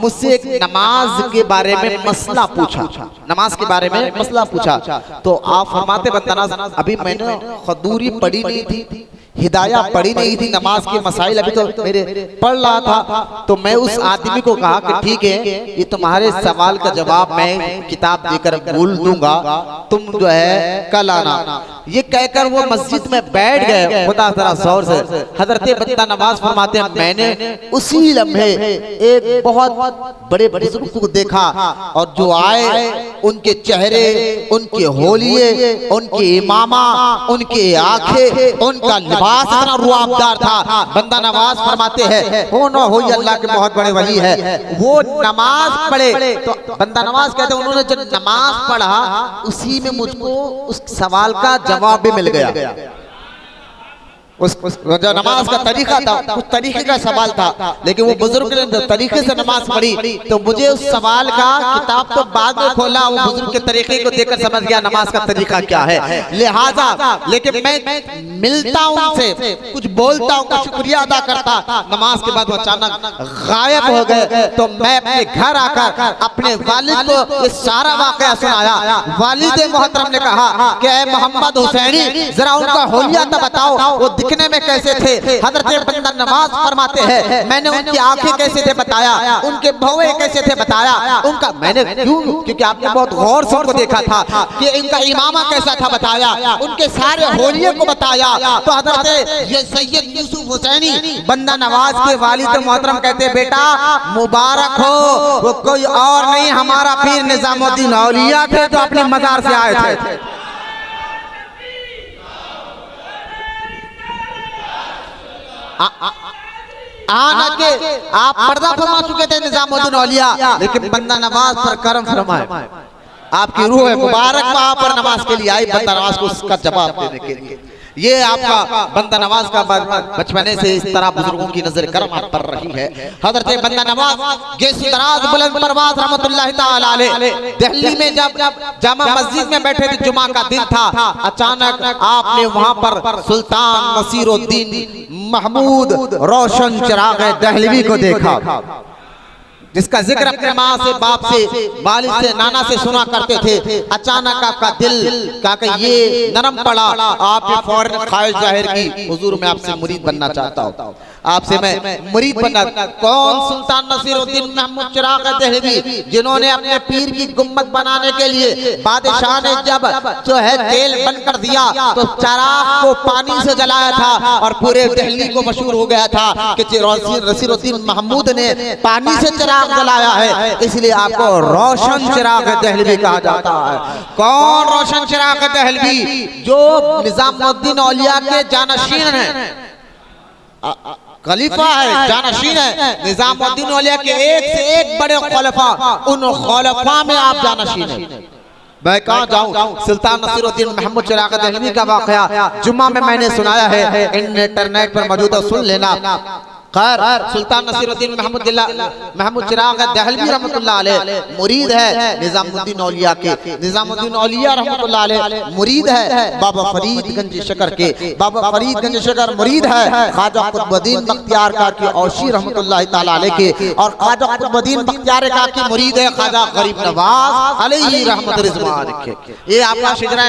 मुझसे एक नमाज के बारे में मसला पूछा, नमाज के बारे में मसला पूछा। तो आप फरमाते बंदा नवाज अभी मैंने खदूरी पढ़ी नहीं थी, हिदाया पढ़ी नहीं थी, नमाज के मसाइल अभी तो मेरे पढ़ रहा था। तो मैं उस आदमी को कहा कि ठीक है, ये तुम्हारे सवाल का जवाब मैं किताब देकर बोल दूंगा, तुम जो है कल आना। ये कहकर वो मस्जिद में बैठ गए। खुदा जरा जोर से हजरत बंदा नवाज फरमाते हैं, मैंने उसी लम्हे एक बहुत बड़े बुजुर्ग को देखा, और जो आए उनके चेहरे, उनके होलिये, उनके इमामा, उनके आंखें, उनका लिबास इतना रुआबदार था। बंदा नवाज फरमाते हैं, हो ना हो अल्लाह के बहुत बड़े वली है। वो नमाज पढ़े तो बंदा नवाज कहते हैं, उन्होंने जब नमाज पढ़ा उसी में मुझको उस सवाल का जवाब भी मिल गया। उस जो नमाज का तरीका था, उस तरीके का सवाल था, लेकिन वो बुजुर्ग ने तरीके से नमाज पढ़ी तो मुझे उस सवाल का किताब तो बाद में खोला, वो बुजुर्ग के तरीके को देखकर समझ गया नमाज का तरीका क्या है। लिहाजा लेकिन मैं मिलता हूं उनसे, कुछ बोलता हूं, का शुक्रिया अदा करता। नमाज के बाद वो अचानक गायब हो गए। तो मैं अपने घर आकर अपने वालिद को ये सारा वाकया सुनाया। वालिद मोहतरम ने कहा कि ऐ मोहम्मद हुसैनी, जरा उनका होलिया तो बताओ, वो दिखने में कैसे थे। हजरत बंदा नवाज फरमाते हैं, मैंने उनकी आंखें कैसे थे बताया, उनके भौवे कैसे थे बताया, उनका मैंने क्यों, क्योंकि आपने बहुत गौर से उनको देखा था कि इनका इमामा कैसा था बताया, उनके सारे होलिये को बताया। तो हजरत ये सैयद यूसुफ हुसैनी बंदा नवाज के वालिद मोहतरम कहते, बेटा मुबारक हो, वो कोई और नहीं हमारा पीर निजामुद्दीन औलिया थे, जो अपने मजार से आए थे। आना के आप पर्दा फरमा चुके थे निजामुद्दीन औलिया, लेकिन बंदा नवाज पर करम फरमाए। आपकी रूह है मुबारक वहां पर नमाज के लिए आई, बंदा नवाज को उसका जवाब देने के लिए। ये आपका बंदा नवाज का बचपने से इस तरह बुजुर्गों की नजर करम आप पर रही है। हजरत बंदा नवाज गेसुदराज बुलंद परवाज रहमतुल्लाह ताला अलैह दिल्ली में जब जामा मस्जिद में बैठे थे, जुमा का दिन था, अचानक आपने वहां पर सुल्तान नसीरुद्दीन महमूद रोशन चिराग दहलवी को देखा, जिसका जिक्र अपने माँ से, बाप से, वालिद से, नाना से सुना करते थे। अचानक आपका दिल का ये नरम पड़ा, आपने फौरन ख्वाहिश जाहिर की, हुजूर मैं आपसे मुरीद बनना चाहता हूँ, आपसे मैं मुरीद बनना। कौन? सुल्तान नसीरुद्दीन महमूद चिराग दहलवी, जिन्होंने अपने पीर की गुम्बद बनाने के लिए बादशाह ने जब जो है तेल बनकर दिया तो चिराग को पानी से जलाया था, और पूरे दिल्ली को मशहूर हो गया था कि नसीरुद्दीन महमूद ने पानी से चिराग जलाया है, इसलिए आपको रोशन चिराग दहलवी कहा जाता है। कौन रोशन चिराग दहलवी? जो निजामुद्दीन औलिया के जानशीन हैं, खलीफा है, जानशीन है निजामुद्दीन औलिया के, एक से एक बड़े खलीफा, उन खलीफा में आप जानशीन हैं। मैं कहाँ जाऊँ? सुल्तान नसीरुद्दीन महमूद चिराग दहलवी का वाकया जुम्मा में मैंने सुनाया है, इंटरनेट पर मौजूद है, सुन लेना। खैर, सुल्तान नसीरुद्दीन महमूद चिराग दहलवी रहमतुल्लाह अलैह मुरीद है निजामुद्दीन औलिया के। निजामुद्दीन औलिया रहमतुल्लाह अलैह मुरीद है बाबा फरीदगंज शकर के। बाबा फरीदगंज शकर मुरीद है ख्वाजा कुतुबुद्दीन बख्तियार काकी औशी रहमतुल्लाह ताला अलैह के, और ख्वाजा कुतुबुद्दीन बख्तियार काकी मुरीद है ख्वाजा गरीब नवाज अलैहि रहमत रिजवान के। ये आपका शिजरा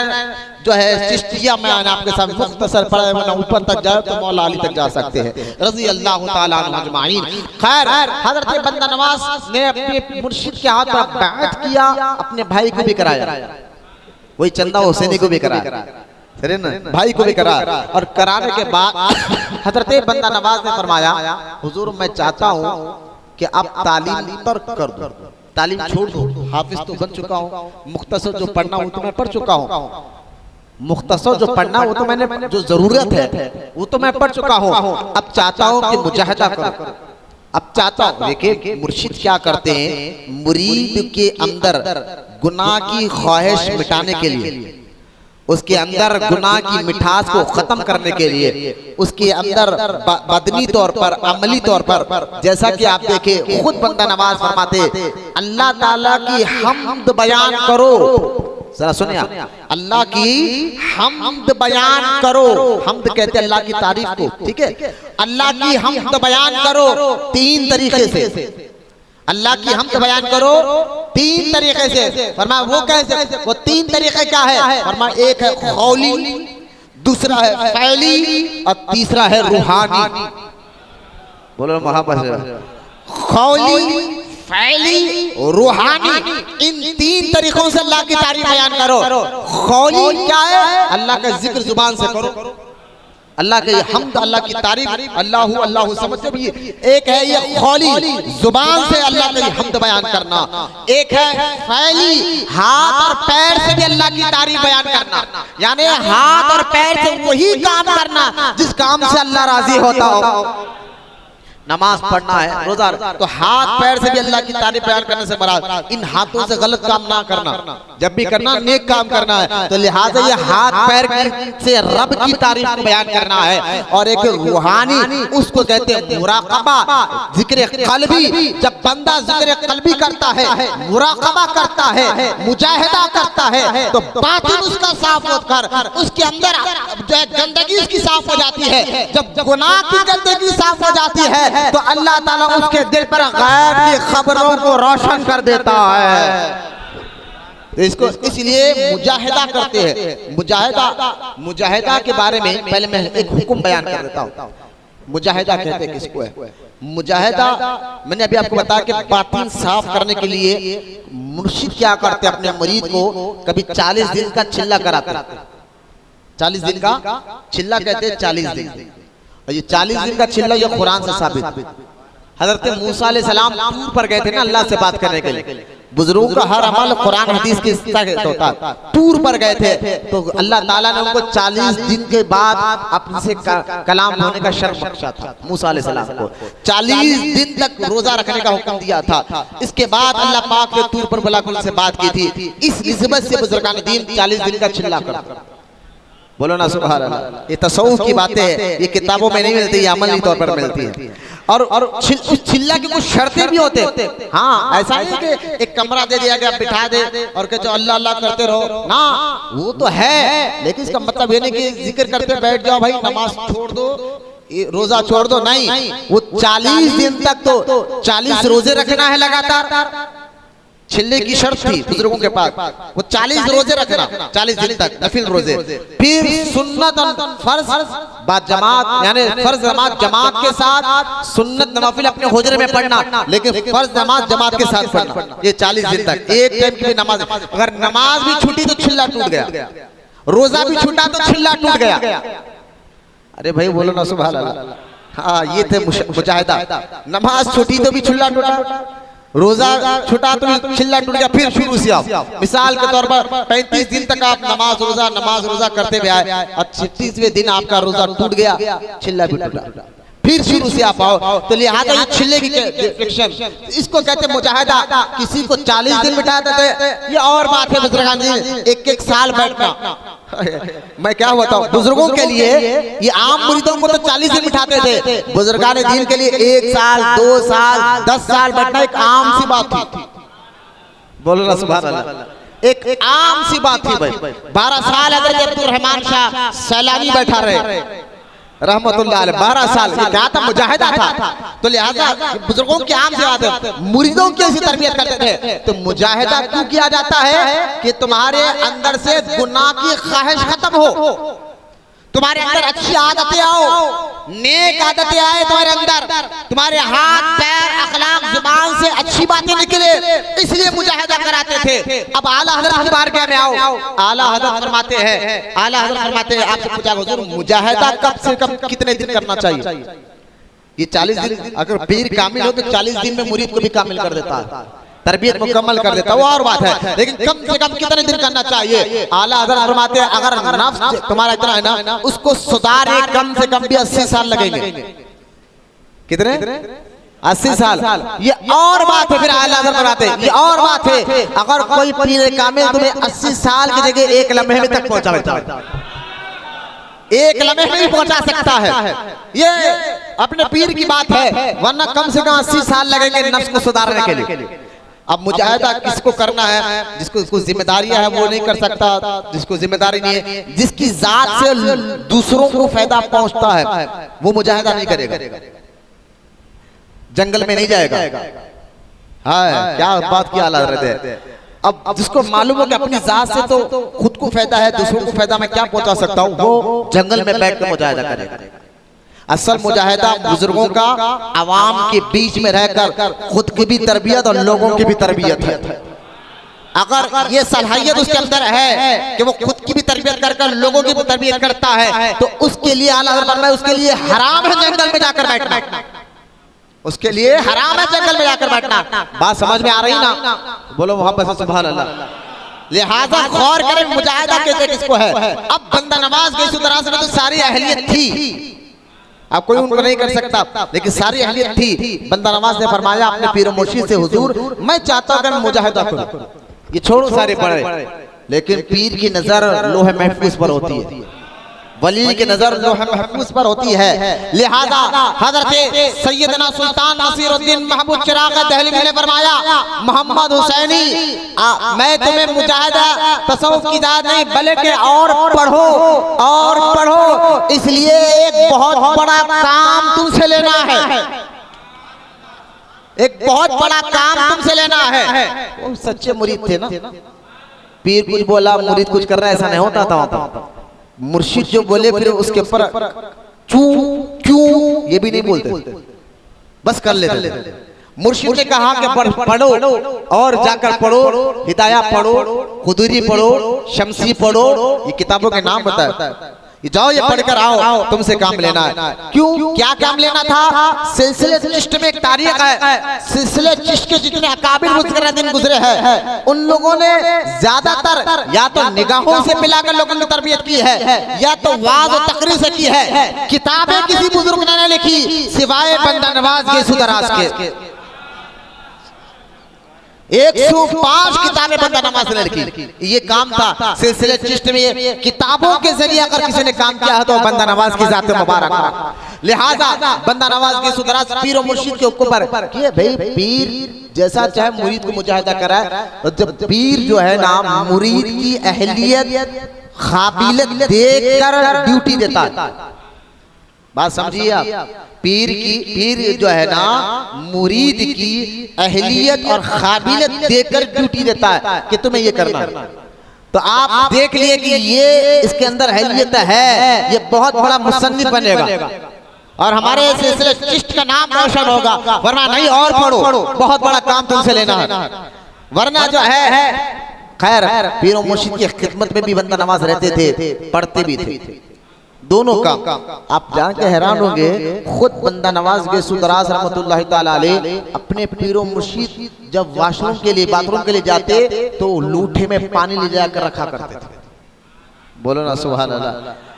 जो है चिश्तिया में आपके साथ मुख्तसर पढ़ा है, वरना ऊपर तक जाए तो मौला अली तक जा सकते हैं रज़ी अल्लाह ताला अन्हुम अजमाइन। खैर, हजरत बंदा नवाज ने अपने मुर्शिद के हाथ पर बैत किया, अपने भाई को भी कराया, वही चंदा हुसैनी को भी कराया, भाई को भी करा, और कराने के बाद हजरत बंदा नवाज ने फरमाया, हुजूर मैं चाहता हूँ कि अब तालीम तर्क कर दो, तालीम छोड़ दो, हाफिज तो बन चुका हूँ, मुख्तसर जो पढ़ना वो तो मैं पढ़ चुका हूँ, मुख्तसर जो पढ़ना वो तो मैंने, जो जरूरत है वो तो मैं पढ़ चुका हूँ, अब चाहता हूँ कि मुजाहिदा करो। अब चाहता हूँ, देखिए मुर्शिद क्या करते हैं, मुरीद के अंदर गुनाह की ख्वाहिश मिटाने के लिए, उसके अंदर गुनाह की मिठास को खत्म करने के लिए, उसके अंदर बदनी तौर पर, अमली तौर पर, जैसा कि आप देखें खुद बंदा नवाज फरमाते, अल्लाह ताला की हम्द बयान करो, जरा सुनिए आप, अल्लाह की हम्द बयान करो। हम्द कहते हैं अल्लाह की तारीफ को, ठीक है, अल्लाह की हम्द बयान करो तीन तरीके से, अल्लाह की हम्द बयान करो तीन तरीके से। फरमाया वो कैसे? वो तीन तरीके क्या है? फरमाया एक है कौली, दूसरा है फैली और तीसरा है रूहानी। बोलो महापंच। खौली, फैली, रूहानी, इन तीन तरीकों से अल्लाह की तारीफ बयान करो। खौली क्या है? अल्लाह का जिक्र जुबान से करो, अल्लाह के हम्द, अल्लाह की तारीफ, अल्लाह अल्लाह समझते भी। एक है ये खौली, जुबान से अल्लाह के हम्द बयान करना। एक है फैली, हाथ और पैर से भी अल्लाह की तारीफ बयान करना, यानी हाथ और पैर से वही काम करना जिस काम से अल्लाह राजी होता हो। नमाज पढ़ना है, रोजा, तो हाथ पैर से भी अल्लाह की तारीफ बयान करने से मराद इन हाथों से गलत काम ना करना, जब भी करना नेक काम करना है। तो लिहाजा ये हाथ पैर से रब की तारीफ को बयान करना है। और एक रूहानी, उसको कहते हैं मुराकबा, जिक्र कल्बी। जब बंदा जिक्र कल्बी करता है, मुराकबा करता है, मुजाहिदा करता है, तो बातिन उसका साफ होकर उसके अंदर जो है गंदगी उसकी साफ हो जाती है। जब गुनाह की गंदगी साफ हो जाती है तो अल्लाह ताला उसके दिल पर गैब की खबरों को रोशन कर देता है। तो इसको इसलिए मुजाहिदा करते हैं। मुजाहिदा के बारे में पहले मैं एक हुक्म बयान कर देता हूँ। मुजाहिदा कहते हैं किसको है? मुजाहिदा मैंने अभी आपको बताया कि बातिन साफ करने के लिए मुर्शिद क्या करते हैं, अपने मुरीद को कभी 40 दिन का चिल्ला कराते हैं। 40 दिन का चिल्ला कहते हैं 40 दिन। और ये 40 दिन का चिल्ला ये कुरान से साबित। हजरत मूसा अलैहिस्सलाम तूर पर गए थे ना अल्लाह से बात करने के लिए। बुजुर्गों का हर अमल कुरान हदीस के हिस्सा होता है। तूर पर गए थे तो अल्लाह ताला ने उनको 40 दिन के बाद अपने से कलाम होने का शर्फ बख्शा था मूसा अलैहिस्सलाम को। 40 दिन तक रोजा रखने का हुक्म दिया था। इसके बाद अल्लाह पाक ने तूर पर बुलाकर उनसे बात की थी। इस निस्बत से बुजुर्गान दीन 40 दिन का चिल्ला करते। बोलो ना सुभान अल्लाह। ये तसव्वुफ की बातें हैं, ये किताबों में नहीं मिलती, ये अमली तौर पर मिलती है। और चिल्ला की कुछ शर्तें भी होते हैं। हाँ, ऐसा नहीं कि एक कमरा दे दिया गया बिठा दे और कहते अल्लाह अल्लाह करते रहो ना, वो तो है, लेकिन इसका मतलब ये नहीं कि जिक्र करते बैठ जाओ भाई, नमाज छोड़ दो, रोजा छोड़ दो, नहीं। वो 40 दिन तक तो 40 रोजे रखना है लगातार। छिल्ले की शर्त थी बुजुर्गों के पास, वो 40 रोजे रखना, 40 दिन तक नफिल रोजे। फिर सुन्नत फर्ज बाद जमात, यानी फर्ज नमाज जमात के साथ, सुन्नत नवाफिल अपने हुजरे में पढ़ना, लेकिन फर्ज नमाज जमात के साथ पढ़ना। ये 40 दिन तक एक टाइम की भी नमाज, अगर नमाज भी छूटी तो छिल्ला टूट गया, रोजा भी छूटा तो छिल्ला टूट गया। अरे भाई बोलो ना सुभान अल्लाह। हाँ, ये थे मुजाहिदा। नमाज छूटी तो भी छिल्ला टूटा, रोजा छुटा तो चिल्ला टूट गया, फिर शुरू से आओ। मिसाल के तौर पर 35 दिन तक आप नमाज रोजा करते हुए आए और 36वें दिन आपका रोजा टूट गया, चिल्ला भी टूटा, फिर शुरू से आप आओ। तो लिहाजा ये छिल्ले की रिफ्लेक्शन, इसको कहते हैं मुजाहिदा। किसी को 40 दिन बिठा देते, ये और बात है बुजुर्गान जी, एक साल बैठना। मैं क्या बताऊं, बुजुर्गों के लिए ये आम मुरीदों को तो 40 दिन बिठाते थे, बुजुर्गान दीन के लिए 1 साल 2 साल 10 साल बैठना एक आम सी बात थी। बोलो ना सुभान अल्लाह। एक आम सी बात थी भाई। 12 साल हज़रत अब्दुर्रहमान शाह सैलानी बैठा रहे रहमतुल्लाह अलैह, 12 साल क्या था, मुजाहिदा था। तो लिहाजा बुजुर्गों की आम सी बात है, मुरीदों की ऐसी तरबियत करते थे। तो मुजाहिदा क्यों किया जाता है कि तुम्हारे अंदर से गुनाह की ख्वाहिश खत्म हो, तुम्हारे अंदर अच्छी आदतें आओ, नेक आदतें आए तुम्हारे अंदर, तुम्हारे हाथ पैर अखलाक जुबान से अच्छी बातें निकले, इसलिए मुजाहिदा कराते थे। अब आला हज़रत की बारगाह में आओ, आला हज़रत फरमाते हैं, आपसे पूछा हुजूर मुजाहिदा कब से कब कितने दिन करना चाहिए? ये 40 दिन, अगर पीर कामिल हो तो 40 दिन में मुरीद को भी कामिल कर देता है, तरबियत मुकम्मल कर देता, वो और बात है। लेकिन कम से कम कितने दिन करना चाहिए? आला हज़रत फरमाते हैं अगर नफ्स तुम्हारा इतना है ना, उसको सुधारे कम से कम भी 80 साल लगेंगे। कितने? 80 साल। ये और बात है। फिर आला हज़रत फरमाते हैं ये और बात है, अगर कोई पीर कामिल तुम्हें 80 साल की जगह 1 लम्हे में तक पहुंचा देता है, 1 लम्हे में भी पहुंचा सकता है, ये अपने पीर की बात है, वरना कम से कम 80 साल लगेंगे नफ्स को सुधारने के लिए। अब मुजाहिदा किसको करना है? जिसको जिम्मेदारियां है वो नहीं कर सकता, जिसको जिम्मेदारी नहीं है, जिसकी जात से दूसरों को फायदा पहुंचता है वो मुजाहिदा नहीं करेगा, जंगल में नहीं जाएगा। हाँ, क्या बात की आला हज़रत है। अब जिसको मालूम हो कि अपनी जात से तो खुद को फायदा है, दूसरों को फायदा मैं क्या पहुंचा सकता हूँ, वो जंगल में बैठ कर मुजाहिदा करेगा। असल मुजाहिदा बुजुर्गों का आवाम के बीच में रहकर खुद की भी तरबियत और लोगों की भी तरबियत है। अगर ये सलाहियत उसके अंदर है कि वो खुद की भी तरबियत कर लोगों की भी तरबियत करता है, तो उसके लिए आला हज़रत फरमाए उसके लिए हराम है जंगल में जाकर बैठना, उसके लिए हराम है जंगल में जाकर बैठना। बात समझ में आ रही ना? बोलो मोहब्बत से सुभान अल्लाह। लिहाजा गौर करें मुजाहिदा कहते किसको है। अब बंदा नवाज गई तरह से तो सारी अहलियत थी, अब कोई उनको नहीं कर सकता, लेकिन सारी अहलियत थी। बंदा नवाज ने फरमाया अपने पीर मुर्शिद से, हुजूर मैं चाहता हूं कि मैं मुजाहिदा करूं, ये छोड़ो सारे पढ़े, लेकिन पीर की नजर लोहे महफूज पर होती है, वली की नजर लोहे महफूज पर होती है। लिहाजा हजरत सैयदना सुल्तान नसीरुद्दीन महमूद चिराग दहलवी ने फरमाया, मोहम्मद हुसैनी मैं तुम्हें मुजाहिदा तसव्वुफ की इजाजत नहीं बल्कि और पढ़ो, इसलिए एक बहुत बड़ा काम तुमसे लेना है, एक बहुत बड़ा काम तुमसे लेना है। वो सच्चे मुरीद थे ना, पीर कुछ बोला मुरीद कुछ कर रहा है, ऐसा नहीं होता था। मुर्शिद जो बोले फिर उसके ऊपर क्यों ये भी नहीं बोलते, बस कर लेते। मुर्शिद ने कहा कि पढ़ो और जाकर पढ़ो, हिदाया पढ़ो, खुदूरी पढ़ो, शमसी पढ़ो, ये किताबों के नाम बताए, जाओ ये पढ़कर आओ, तुमसे काम लेना है। क्यों, क्या काम लेना था? सिलसिले चिश्त में एक तारीख है, सिलसिले चिश्त के जितने अकाबिर मुतकर्रिमीन गुजरे हैं, उन लोगों ने ज्यादातर या तो निगाहों से मिलाकर लोगों की तरबियत की है, या तो वाज़ और तकरीर से की है। किताबें किसी बुजुर्ग ने लिखी सिवाय बंदा नवाज के सुदराज के। 105 किताबें बंदा नवाज ने लिखी, ये काम था सिलसिले चिश्त में। किताबों के जरिए अगर किसी ने काम किया है तो बंदा नवाज की जात मुबारक। लिहाजा बंदा नवाज की सुदराज पीर और मुर्शिद के ऊपर कि भाई पीर जैसा चाहे मुरीद को मुजाहिदा कराए, तो जब पीर जो है ना मुरीद की अहलियत काबिलियत देखकर ड्यूटी देता है। बात समझिए आप, पीर जो है ना मुरीद की अहलियत और काबिलियत देखकर ड्यूटी देता है कि तुम्हें ये करना है। तो आप देख लिए कि ये इसके अंदर अहलियत है, ये बहुत बड़ा मुसन्निफ बनेगा और हमारे सिलसिले चिश्त का नाम रोशन होगा। वरना नहीं और पढ़ो, बहुत बड़ा काम तुमसे लेना है। वरना जो है खैर पीर और मुर्शिद की खिदमत में भी बंदा नवाज रहते थे, पढ़ते भी थे, दोनों काम। आप जान के हैरान होंगे, खुद बंदा नवाज गैसुद्दराज रहमतुल्लाहि ताला अलैह अपने पीरो मुर्शिद जब वॉशरूम के लिए बाथरूम के लिए जाते तो लूठे में पानी ले जाकर रखा करते थे। बोलो ना सुभान अल्लाह।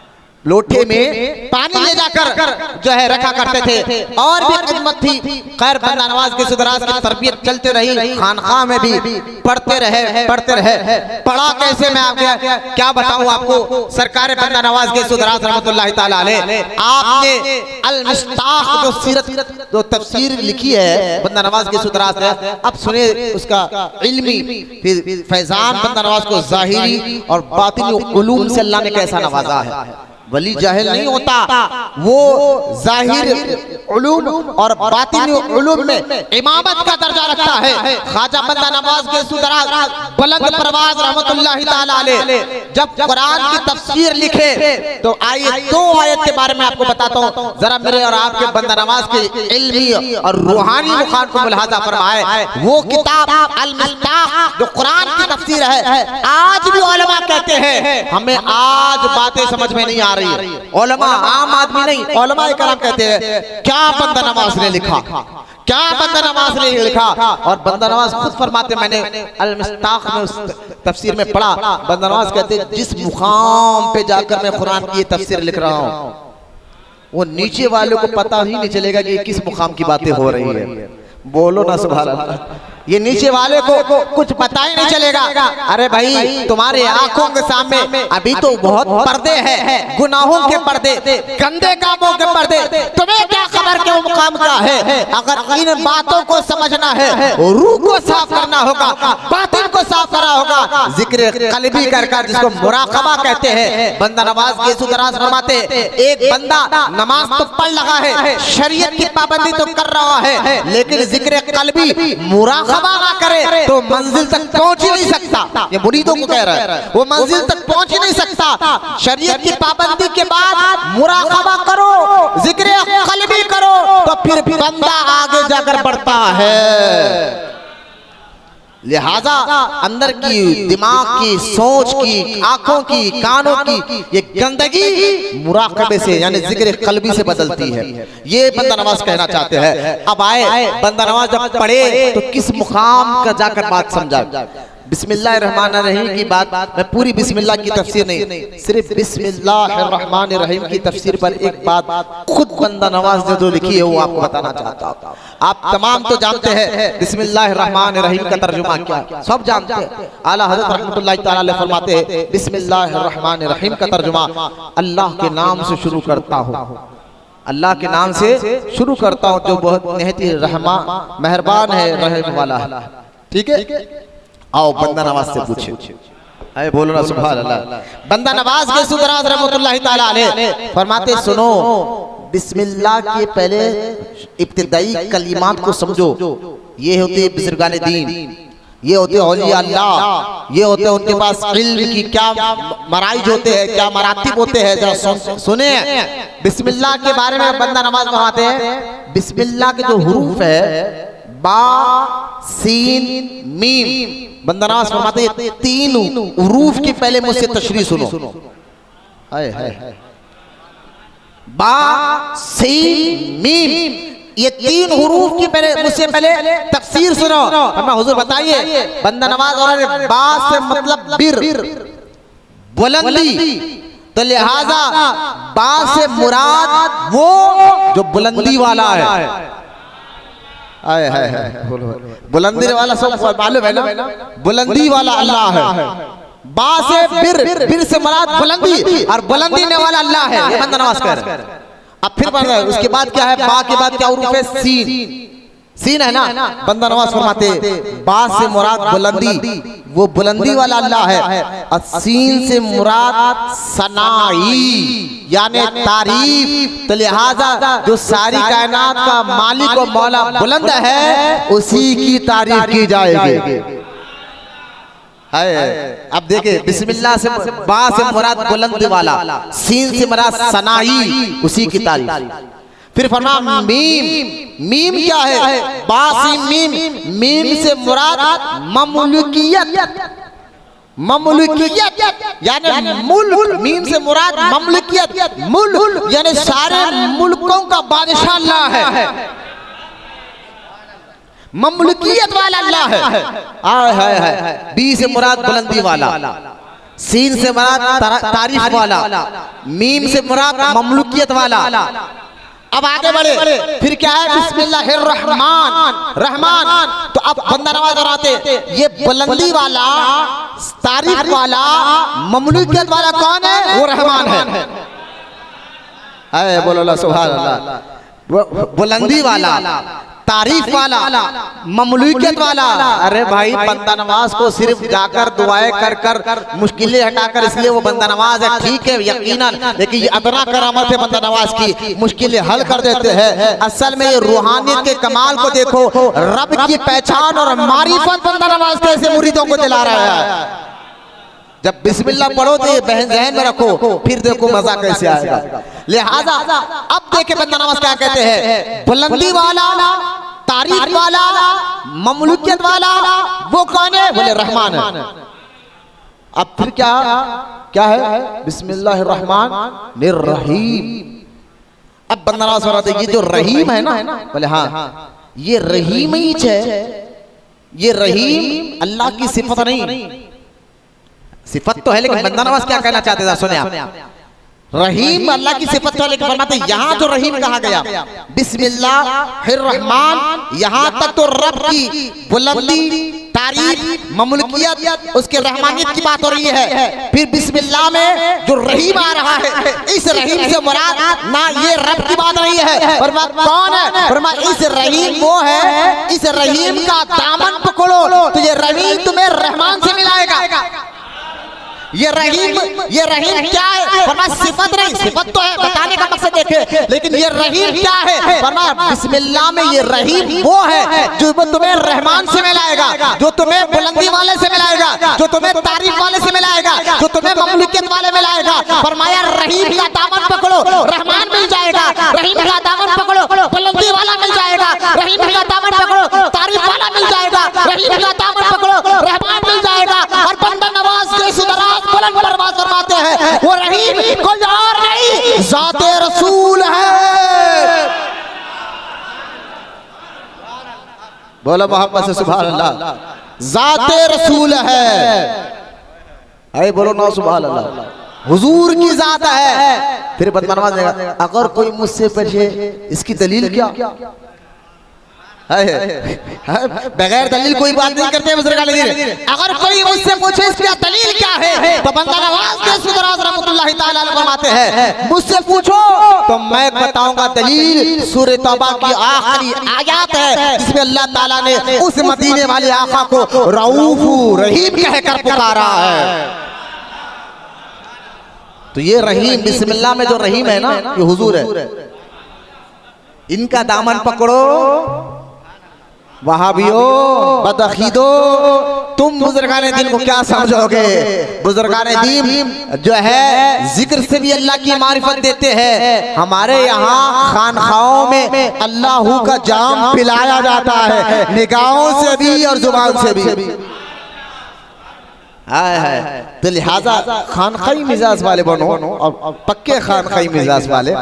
लोटे में पानी ले जाकर जो है रखा करते थे। और भी खिदमत थी। खैर बंदा नवाज गैसुद्दराज की तरबियत चलते रही, खानकाह में भी पढ़ते रहे। पढ़ा कैसे, मैं आपको क्या बताऊं आपको। सरकार बंदा नवाज गैसुद्दराज रहमतुल्लाहि ताला अलैह आपने अल मिस्ताह जो सीरत जो तफसीर लिखी है बंदा नवाज गैसुद्दराज ने, अब सुने उसका इल्मी फिर फैजान बंदा नवाज को ज़ाहिरी और बातिनी उलूम से अल्लाह ने कैसा नवाजा है। वली जाहिल नहीं होता, वो जाहिर उलूम और बातिनी उलूम में इमामत का दर्जा रखता है। ख्वाजा बंदा नवाज गैसुद्दराज बुलंद परवाज रहमतुल्लाहि ताला अलैह जब कुरान की तफसीर लिखे तो आइए 2 आयत के बारे में आपको बताता हूँ, जरा मेरे और आपके बंदा नवाज के इल्मी और रूहानी मुखान को मुलाहाजा फरमाए। वो किताब अल मिस्ताह जो कुरान की तफसीर है, आज भी उलमा कहते हैं हमें आज बातें समझ में नहीं आ रही है। उलमा आम आदमी नहीं, उलमा कराम कहते हैं क्या बंदा नवाज ने लिखा, क्या बंदा नवाज ने लिखा। और बंदा नवाज खुद फरमाते, मैंने अल मिस्ताह में उस तफसीर में पढ़ा, बंदा नवाज कहते जिस मुकाम पे जाकर मैं कुरान की तफसीर लिख रहा हूँ वो नीचे वालों को पता ही नहीं चलेगा कि किस मुकाम की बातें हो रही है। बोलो ना सुभान अल्लाह। ये नीचे वाले को कुछ पता ही नहीं चलेगा। अरे भाई तुम्हारे आंखों के सामने अभी तो बहुत पर्दे हैं, गुनाहों के पर्दे, गंदे कामों के पर्दे, तुम्हें क्या कमर के मुकाम क्या है। अगर इन बातों को समझना है, रूह को साफ करना होगा, बातिन को साफ करना होगा, जिक्र कल्बी कर जिसको मुराकबा कहते हैं। बंदा नवाज के सुदराज फरमाते, एक बंदा नमाज तो पढ़ लगा है, शरीयत की पाबंदी तो कर रहा है, लेकिन जिक्र कल्बी मुराकबा ना करे तो मंजिल तक पहुंच ही नहीं सकता। ये मुरीदों को कह रहा है, वो मंजिल तक पहुंच ही नहीं सकता। शरीयत की पाबंदी के बाद मुराकबा करो, जिक्र कल्बी करो, तो फिर बंदा आगे जाकर बढ़ता है। लिहाजा अंदर की, दिमाग की, सोच की, आंखों की, कानों की ये गंदगी मुराकबे से यानी जिक्र कल्बी से बदलती है। ये बंदा नवाज कहना चाहते हैं। अब आए बंदा नवाज जब पढ़े तो किस मुकाम का जाकर बात समझा। बिस्मिल्लाहिर्रहमानिर्रहीम की बात, मैं पूरी बिस्मिल्लाह की तफसीर नहीं, सिर्फ बिस्मिल्लाहिर्रहमानिर्रहीम की तफसीर पर एक बात खुद बंदा नवाज ने जो लिखी है वो आपको बताना चाहता हूँ। आप तमाम तो जानते हैं बिस्मिल्लाहिर्रहमानिर्रहीम का तर्जुमा क्या है, सब जानते हैं। आला हज़रत रहमतुल्लाहि तआला अलैह फरमाते हैं, बिस्मिल्लाहिर्रहमानिर्रहीम का तर्जुमा, अल्लाह के नाम से शुरू करता हूँ, अल्लाह के नाम से शुरू करता हूँ जो बहुत निहायती रहमा मेहरबान है, रहम वाला है। ठीक है, आओ बंदा नवाज से पूछे। अरे बोलो ना सुभान अल्लाह। बंदा नवाज के सुदराज रहमतुल्लाहि तआला अलैह फरमाते, सुनो, बिस्मिल्लाह के पहले इब्तिदाई कलिमात को समझो। ये होते बुजुर्गान दीन, ये होते औलिया अल्लाह, ये होते उनके पास इल्म की क्या मराइज होते हैं, क्या मरातिब होते हैं, जरा सुने। बिस्मिल्लाह के बारे में बंदा नवाज फरमाते हैं, बिस्मिल्लाह के जो हुरूफ है बा, सीन, मीम, बंदा नवाज फरमाते हैं तीन हुरूफ की पहले मुझसे तशरीह सुनो। हाय हाय, बा, सीन, मीम, ये तीन हुरूफ की पहले मुझसे पहले तफसीर सुनो। हमें हुजूर बताइए, बंदा नवाज और बा से मतलब बिर, बुलंदी, तो लिहाजा बा से मुराद वो जो बुलंदी वाला है। आए हाय हाय, बुलंदी वाला सब मालूम है ना, बुलंदी वाला अल्लाह है। बा से बिर, बिर से मुराद बुलंदी, और बुलंदी ने वाला अल्लाह है। ये बंदा नवाज कह रहा है। अब फिर बढ़ रहा है, उसके बाद क्या है, बा के बाद क्या हुरूफ है, सीन, सीन है ना। बंदा नवाज फरमाते, बा से मुराद बुलंदी, वो बुलंदी वाला अल्लाह है, और सीन से मुराद सनाई यानी तारीफ। तो लिहाजा जो सारी कायनात का मालिक और मौला बुलंद है, उसी की तारीफ की जाएगी। अब देखिए, बिस्मिल्लाह से बा से मुराद बुलंद वाला, सीन से मुराद सनाई, उसी की तारीफ। फिर फरमा मीम, मीम क्या है, बा सीन मीम, मीम से मुराद ममलुकियत, ममलुकियत यानी मुल्क, मीम से मुराद ममलुकियत, मुल्क यानी सारे मुल्कों का बादशाह अल्लाह है, ममलुकियत वाला अल्लाह है। हाय हाय हाय, बी से मुराद बुलंदी वाला, सीन से मुराद तारीफ वाला, मीम से मुराद ममलुकियत वाला। अब आगे बढ़े, फिर क्या है, बिस्मिल्लाहिर्रहमान, रहमान। तो अब बंदा नवाज बनाते, ये बुलंदी वाला, तारीफ वाला, ममलूकियत वाला कौन है, वो रहमान है। अरे बोलो सुभान अल्लाह। बुलंदी वाला, तारीफ वाला, ममलूकियत वाला। अरे भाई, बंदा नवाज को सिर्फ जाकर दुआएं कर कर मुश्किलें हटाकर, इसलिए वो बंदा नवाज है, ठीक है यकीनन, लेकिन ये अदना करामत है बंदा नवाज की, मुश्किलें हल कर देते हैं। असल में ये रूहानियत के कमाल को देखो, रब की पहचान और मारिफत बंदा नवाज कैसे मुरीदों को दिला रहा है। जब बिस्मिल्लाह पढ़ो तो ये बहन जहन में रखो, फिर देखो मजा कैसे आएगा। लिहाजा अब देखे बंदा नवाज क्या कहते हैं, बुलंदी वाला, तारीफ वाला, ममलूकियत वाला, वो कौन है, बोले रहमान है। अब फिर क्या क्या है, बिस्मिल्लाहिर्रहमानिर्रहीम। अब बंदा नवाज फरमाते हैं, ये जो रहीम है ना, बोले हाँ, ये रहीम ही है। ये रहीम अल्लाह की सिफत नहीं, सिफत तो है, लेकिन बंदा नवाज क्या कहना चाहते थे, सुने आप। रहीम अल्लाह की सिफत है, लेकिन फरमाते यहाँ जो रहीम कहा गया, बिस्मिल्लाहिर्रहमान, यहाँ तक तो रब की बुलंदी, तारीफ, ममलूकियत, उसके रहमानियत की बात हो रही है। फिर बिस्मिल्लाह में जो रहीम आ रहा है, इस रहीम से मुराद ना ये रब की बात नहीं है, फरमा कौन है? फरमा इस रहीम वो है, इस रहीम का दामन पकड़ो तो ये रहीम तुम्हें रहमान से मिलाएगा। ये रहीम क्या है? फरमा सिफत नहीं, सिफत तो है, बताने का मकसद देखे, लेकिन ये रहीम क्या है? फरमा बिस्मिल्लाह में ये रहीम वो है जो तुम्हें रहमान से मिलाएगा, जो तुम्हें बुलंदी वाले से मिलाएगा, जो तुम्हें तारीफ वाले से मिलाएगा, जो तुम्हें ममलूकियत वाले मिलाएगा। फरमाया रहीम का दामन पकड़ो, रहमान मिल जाएगा। रहीम का दामन पकड़ो, बुलंदी वाला मिल जाएगा। रहीम का दामन पकड़ो, तारीफ वाला मिल जाएगा। रहीम का दामन पकड़ो, रहमान मिल जाएगा। और बंदा नवाज के सुदराज बुलंद परवाज़ फरमाते हैं, वो रहीम कोई और नहीं, ज़ाते रसूल है। बोलो मोहम्मद से सुभान अल्लाह। ज़ाते रसूल है। अरे बोलो ना सुभान अल्लाह। हुजूर की ज़ात है। फिर बंदा नवाज देगा, अगर कोई मुझसे पूछे इसकी दलील क्या? बगैर दलील कोई बात नहीं करते बुजुर्ग। अगर कोई मुझसे पूछे इसकी दलील क्या है, तो बंदा नवाज के सुदराज रहमतुल्लाह ताला अलैह फरमाते हैं, मुझसे पूछो तो मैं बताऊंगा दलील। सूरह तौबा की आखिरी आयत है जिसमें अल्लाह ताला ने उस मदीने वाले आका को रऊफ रहीम कहकर पुकारा है। तो ये रहीम, बिस्मिल्लाह में जो रहीम है ना, ये हुजूर है। इनका दामन पकड़ो वहाबियो, बदअकीदो, तुम बुजुर्गाने दीन को क्या समझोगे? बुजुर्गाने दीन जो है जिक्र से भी अल्लाह की मारिफत देते हैं। हमारे यहाँ खानखाओं में अल्लाह का जाम पिलाया जाता है, निगाहों से भी और जुबान से भी। है तो लिहाजा खानखाई मिजाज वाले बनो और पक्के खानखाई मिजाज वाले।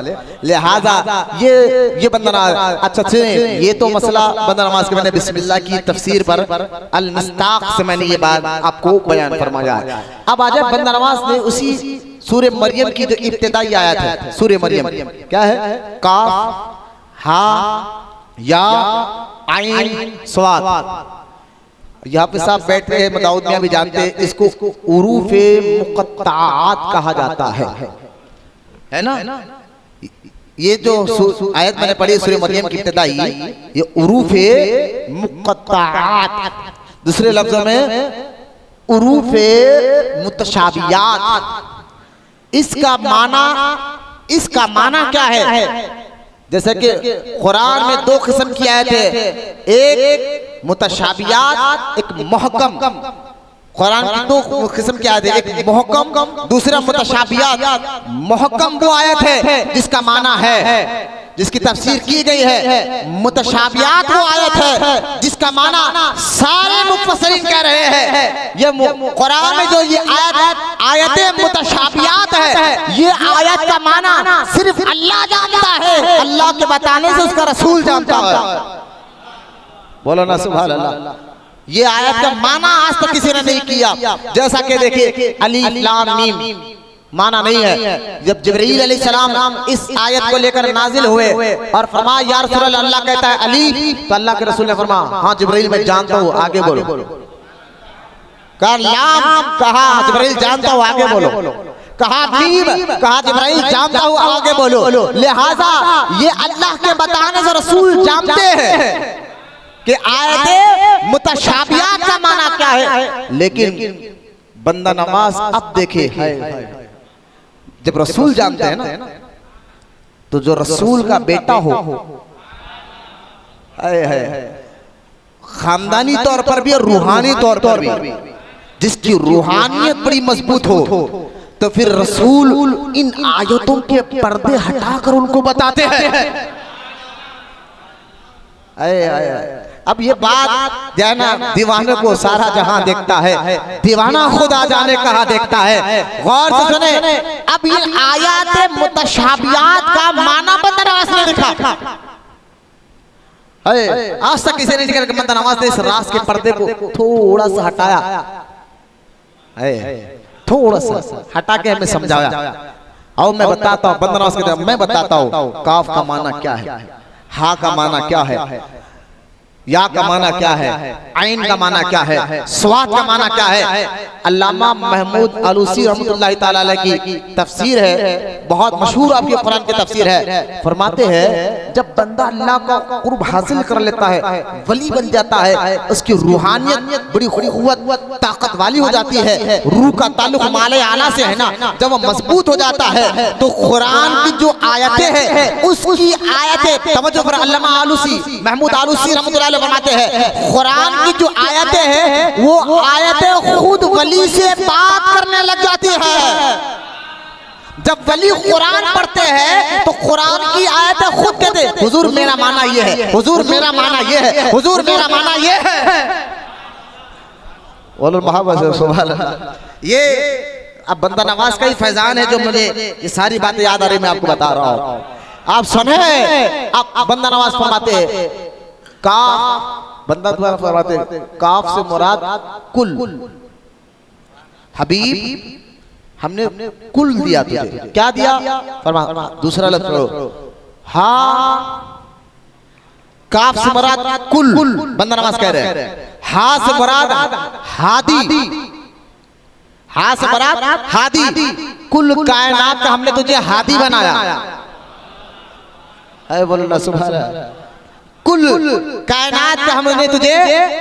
लिहाजा ये बंदा अच्छा सुनिए, ये तो मसला बंदा नमाज के मैंने बिस्मिल्लाह की तफसीर पर अल मिस्ताक से मैंने ये बात आपको बयान फरमाया है। अब आज बंदा नमाज ने उसी सूरे मरियम की जो इब्तिदाई आयत है, सूरे मरियम क्या है? काफ हा या आइन स्वाद। यहाँ पे साहब बैठे हैं, मदाउद मियां भी जानते हैं, इसको उरूफे मुक़त्ताआत कहा जाता है ना? ये जो आयत मैंने पढ़ी सूरह मरियम की इब्तिदाई, ये उरूफे मुक़त्ताआत, दूसरे लफ्जों में उरूफे मुतशाबियात। इसका माना क्या है? जैसे कि कुरान में दो किस्म की आयत है, एक मुतशाबियात, एक मुहकम। कुरान की दो किस्म की आयत है, एक मुहकम, दूसरा मुतशाबियात। मुहकम वो आयत है जिसका माना है, जिसकी तफसीर की गई है। मुतशाबियात वो आयत है जिसका माना सारे मुफस्सिरीन कह रहे हैं। ये कुरान में जो ये आयतें मुतशाबियात है, ये आयत का माना सिर्फ अल्लाह जानता है, अल्लाह के बताने से उसका रसूल जानता है। बोलो ना सुभान अल्लाह। ये आयत का माना आज तक किसी ने नहीं किया। जैसा कि देखिए अलिफ लाम मीम माना नहीं है। जब जिब्रील अलैहिस्सलाम इस आयत को लेकर नाजिल हुए और फरमाया या रसूल अल्लाह, अल्लाह कहता है अलीफ, तो अल्लाह के रसूल ने फरमाया हाँ जिब्रील मैं जानता हूँ, आगे बोलो। कहा लाम, कहा जिब्रील जानता हूँ, आगे बोलो। कहा मीम, कहा जिब्रील जानता हूँ, आगे बोलो। लिहाजा ये अल्लाह के बताने से रसूल जानते हैं कि आयतें मुतशाबियात का माना क्या है। लेकिन बंदा नमाज अब देखे, जब रसूल जानते हैं ना, तो जो रसूल का बेटा हो, खानदानी तौर पर भी और रूहानी तौर पर भी, जिसकी रूहानियत बड़ी मजबूत हो, तो फिर रसूल इन आयतों के पर्दे हटाकर उनको बताते हैं। अब ये बात जो है ना, दीवाने को सारा जहां देखता है, दीवाना खुदा जाने कहां देखता है। गौर से सुने, अब ये आयत मुतशाबियात का माना बंदा नवाज ने लिखा। आज तक किसी ने नहीं लिखा। बंदा नवाज ने इस राज के पर्दे को थोड़ा सा हटाया, थोड़ा सा हटा के हमें समझाया। और मैं बताता हूँ, बंदा नवाज के मैं बताता हूँ काफ का माना क्या है, हा का माना क्या है। या का माना क्या है, आइन का माना क्या है, स्वाद का माना क्या है। अल्लामा महमूद आलूसी रहमतुल्लाह ताला अलैह की तफसीर है, बहुत मशहूर आपके कुरान की तफसीर है। फरमाते हैं जब बंदा अल्लाह का कुर्ब हासिल कर लेता है, वली बन जाता है, उसकी रूहानियत बड़ी क़ुव्वत ताकत वाली हो जाती है, रूह का ताल्लुक माले आला से है ना, जब वो मजबूत हो जाता है तो कुरान की जो आयतें हैं उसकी आयतें तवज्जो कर। अल्लामा आलूसी महमूद आलूसी रहमतुल्लाह अलैह फरमाते हैं कुरान की जो आयतें हैं वो आयतें खुद वली से बात करने लग जाती है। जब वली कुरान पढ़ते हैं तो कुरान की आयतें खुद कहते हैं हुजूर मेरा माना ये है, हुजूर मेरा माना ये है, हुजूर मेरा माना ये है। ये अब बंदा नवाज का ही फैजान है जो मुझे ये सारी बातें याद आ रही, मैं आपको बता रहा हूँ। आप सुने, आप बंदा नवाज फरमाते हैं काफ, बंदा द्वारा फरमाते काफ से मुराद कुल, हबीब हमने कुल दिया तुझे, क्या दिया फरमा। दूसरा लफ्ज़ पढ़ो, हा काफ से मुराद कुल, बंदा नवाज कह रहे हैं। हा से मुराद हादी, हा से मुराद हादी, कुल कायनात का हमने तुझे हादी बनाया है। बोलो ना सुभान अल्लाह। कुल कायनात का हमने तुझे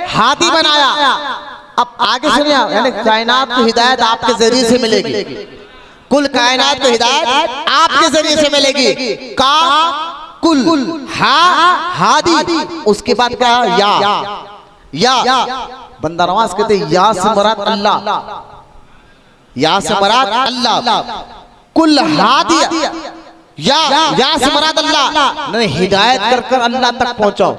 हादी बनाया। अब आगे सुनिए, यानी कायनात की हिदायत आपके जरिए से मिलेगी, कुल कायनात की हिदायत आपके जरिए से मिलेगी। का कुल, हा हादी, उसके बाद क्या या बंदा नवाज कहते या से मुराद अल्लाह, या से मुराद अल्लाह, कुल हादी या से मुराद अल्लाह, नहीं हिदायत कर कर अल्लाह तक पहुंचाओ।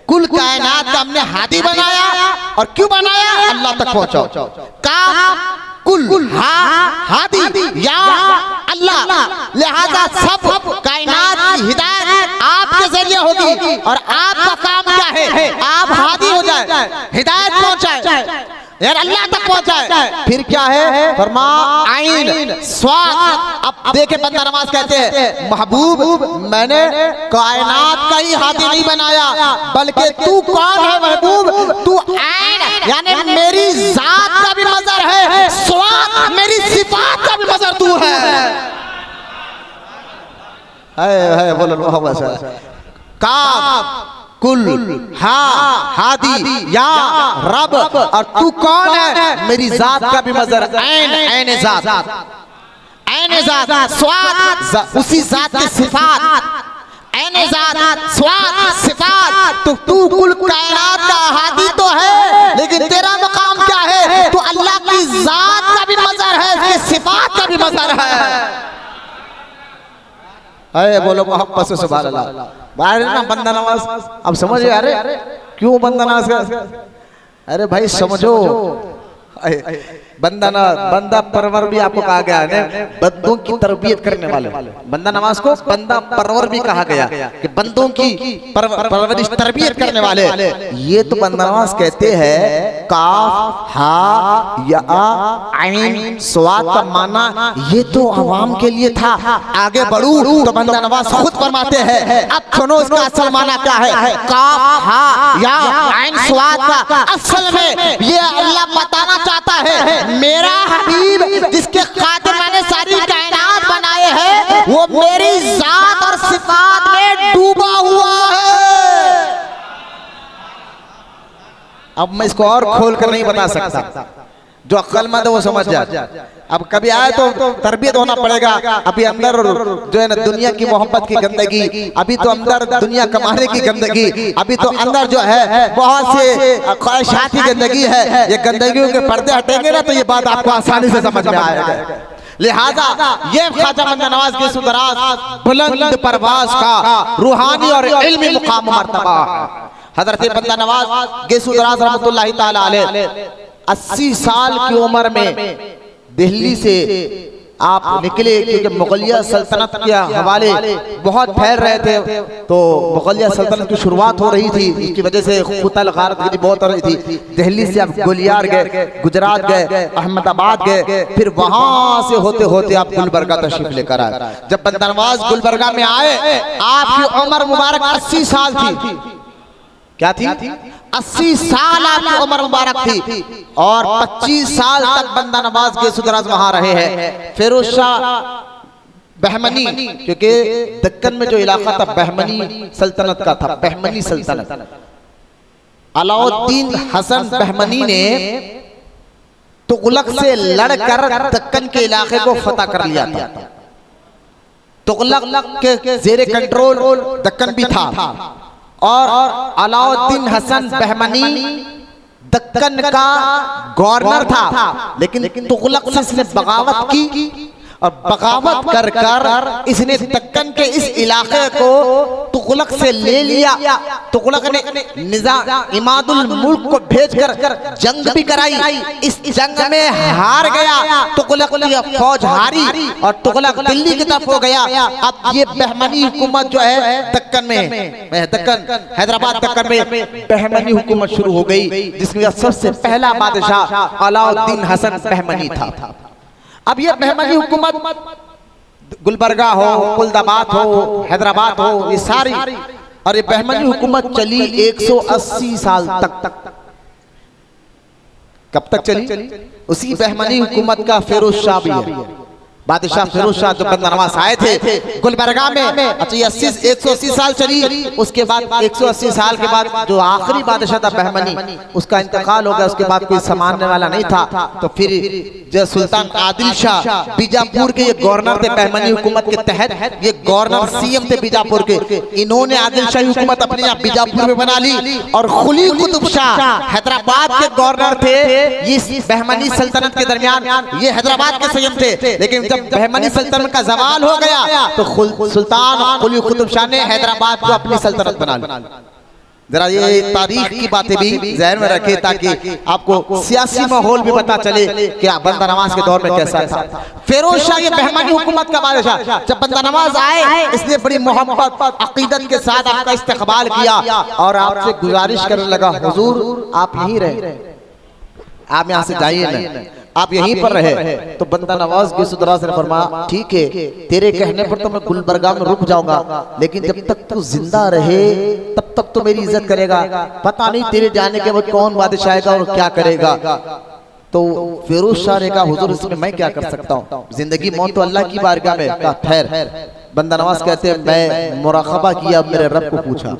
कुल कायनात का हमने हादी बनाया, और क्यों बनाया, अल्लाह तक पहुंचाओ। का कुल हादी या अल्लाह, लिहाजा सब कायनात की हिदायत आपके जरिए होगी, और आपका काम क्या है, आप हादी हो जाए, हिदायत पहुंचाए, यार अल्लाह तक पहुंचाए। फिर क्या है, फरमा आइन स्वाद। अब देखे बंदा नवाज कहते हैं महबूब मैंने कायनात का ही हादी नहीं बनाया, बल्कि तू कौन है महबूब, तू आइन यानी मेरी जात का भी मजर है, स्वाद मेरी सिफात का भी मजर तू है। बोलो मोहब्बत। काफ कुल, हा हादी या रब, और तू कौन है, मेरी जात का भी मजर, ऐन जात, ऐन जात, स्वाद उसी जात की सिफात, ऐन जात स्वाद सिफात। तो तू कुल कायनात का हादी तो है, लेकिन तेरा मकाम क्या है, तो अल्लाह की जात का भी मजर है, उसकी सिफात का भी मजर है। अरे बोलो मोहब्बत से सुभान अल्लाह। बाहर ना बंदा नवाज, अब समझ अरे क्यों बंदा नवाज, अरे भाई समझो, बंदा परवर भी आपको कहा गया है, बंदों की तरबियत करने वाले। बंदा नवाज को बंदा परवर भी कहा गया कि बंदों की परवरिश तरबियत करने वाले। ये तो बंदा नवाज कहते हैं काफ हा या आइन स्वाद का माना ये तो अवाम के लिए था, आगे बढ़ू तो बंदा नवाज खुद फरमाते हैं अब सुनो इसका असल माना क्या है। काफ हा या आइन स्वाद का असल में ये अल्लाह बताना चाहता है मेरा हबीब जिसके खातिर मैंने सारी कायनात बनाए हैं वो मेरी जात और सिफात में डूबा हुआ है। अब मैं इसको और खोल कर नहीं बता सकता, जो अक्लमंद है वो समझ जाए। अब कभी आए तो तरबियत होना पड़ेगा। अभी अंदर जो है ना दुनिया की मोहब्बत की गंदगी, अभी तो अंदर दुनिया कमाने की गंदगी, अभी तो अंदर जो है बहुत से ख्वाहिशात की गंदगी है। ये गंदगियों के पर्दे हटेंगे ना तो ये बात आपको आसानी से समझ में आएगा। लिहाजा ये ख्वाजा बंदा नवाज के सुदराज बुलंद परवाज का रूहानी और इल्मी मुकाम मर्तबा हजरत बंदा नवाज गेसू दराज रहमतुल्लाह ताला अलैह 80 साल की उम्र में दिल्ली से आप निकले, क्योंकि मुगलिया सल्तनत के हवाले बहुत फैल रहे थे, तो मुगलिया सल्तनत की शुरुआत हो रही थी, इसकी वजह से कुतल गारतगिरी बहुत हो रही थी। दिल्ली से आप गोलियार गए, गुजरात गए, अहमदाबाद गए, फिर वहां से होते होते आप गुलबर्गा तशरीफ लेकर आए। जब बंदा नवाज गुलबर्गा में आए, आपकी उम्र मुबारक 80 साल थी। क्या थी? 80 साल आपकी उम्र मुबारक थी, और 25 साल तक बंदा नवाज के सुदराज वहां रहे हैं। फिरोज शाह बहमनी, क्योंकि दक्कन में जो इलाका था बहमनी सल्तनत का था, बहमनी सल्तनत। अलाउद्दीन हसन बहमनी ने तुगलक से लड़कर दक्कन के इलाके को फतह कर लिया था। तुगलक के जेरे कंट्रोल दक्कन भी था, और अलाउद्दीन हसन बहमनी दक्कन का गवर्नर था, लेकिन तुगलक से इसने बगावत की, और बगावत कर कर इसने दक्कन के इस इलाके को तुगलक से ले लिया। तुगलक ने निजाम इमादुल मुल्क को भेजकर जंग भी कराई। इस जंग में हार गया, तुगलक की फौज हारी, और तुगलक दिल्ली की तरफ हो गया। अब ये बहमनी हुकूमत जो है दक्कन में, दक्कन हैदराबाद दक्कन में बहमनी हुकूमत शुरू हो गई, जिसमें सबसे पहला बादशाह अलाउद्दीन हसन बहमनी था। अब ये बहमनी हुकूमत गुलबर्गा हो, कुलदाबाद हो, हैदराबाद हो, ये सारी, और ये बहमनी हुकूमत चली 180 साल तक। कब तक चली? उसी बहमनी हुकूमत का फिरोज शाह भी है, बादशाह फिरोज शाह जो बंदा नवाज आए थे गुलबर्गा में। अच्छा, ये 180 साल चली। उसके बाद 180 साल के बाद जो आखिरी बादशाह था बहमनी, उसका इंतकाल हो गया। उसके बाद कोई संभालने वाला नहीं था, तो फिर जो सुल्तान आदिल शाह बीजापुर के ये गवर्नर थे बहमनी हुकूमत के तहत, ये गवर्नर सीएम थे बीजापुर के। इन्होंने आदिल शाही हुकूमत अपने यहाँ बीजापुर में बना ली, और कुली कुतुब शाह हैदराबाद के गवर्नर थे। ये बहमनी सल्तनत के दरमियान ये हैदराबाद के संयम थे, लेकिन जब बहमनी सल्तनत का जवाल हो गया तो सुल्तान कुली कुतुब शाह ने हैदराबाद को अपनी सल्तनत बना ली। जरा ये तारीख की बातें भी ज़हन में रखें, ताकि आपको सियासी माहौल भी पता चले कि बंदा नवाज के दौर में कैसा था। फिरोज शाह ये बहमनी हुकूमत का बादशाह, जब बंदा नवाज आए, इसने बड़ी मोहब्बत अकीदत के साथ आपका इस्तकबाल किया, और आपसे गुजारिश करने लगा, हुजूर आप यहीं रहे, आप यहाँ से जाइए ना, आप यहीं पर रहे। तो बंदा नवाज की सुदरा से फरमाया, ठीक है, तेरे कहने पर तो मैं गुलबर्गा में रुक जाऊंगा, लेकिन जब तक तू जिंदा रहे तब तक तो मेरी इज्जत करेगा, पता नहीं तेरे जाने के बाद कौन बादशाह आएगा और क्या करेगा। तो फिरोज शाह ने कहा, हुजूर इसमें मैं क्या कर सकता हूँ, जिंदगी मौत तो अल्लाह की बारगाह में। कहा खैर। बंदा नवाज कहते हैं, मैं मुराकबा किया, मेरे रब को पूछा,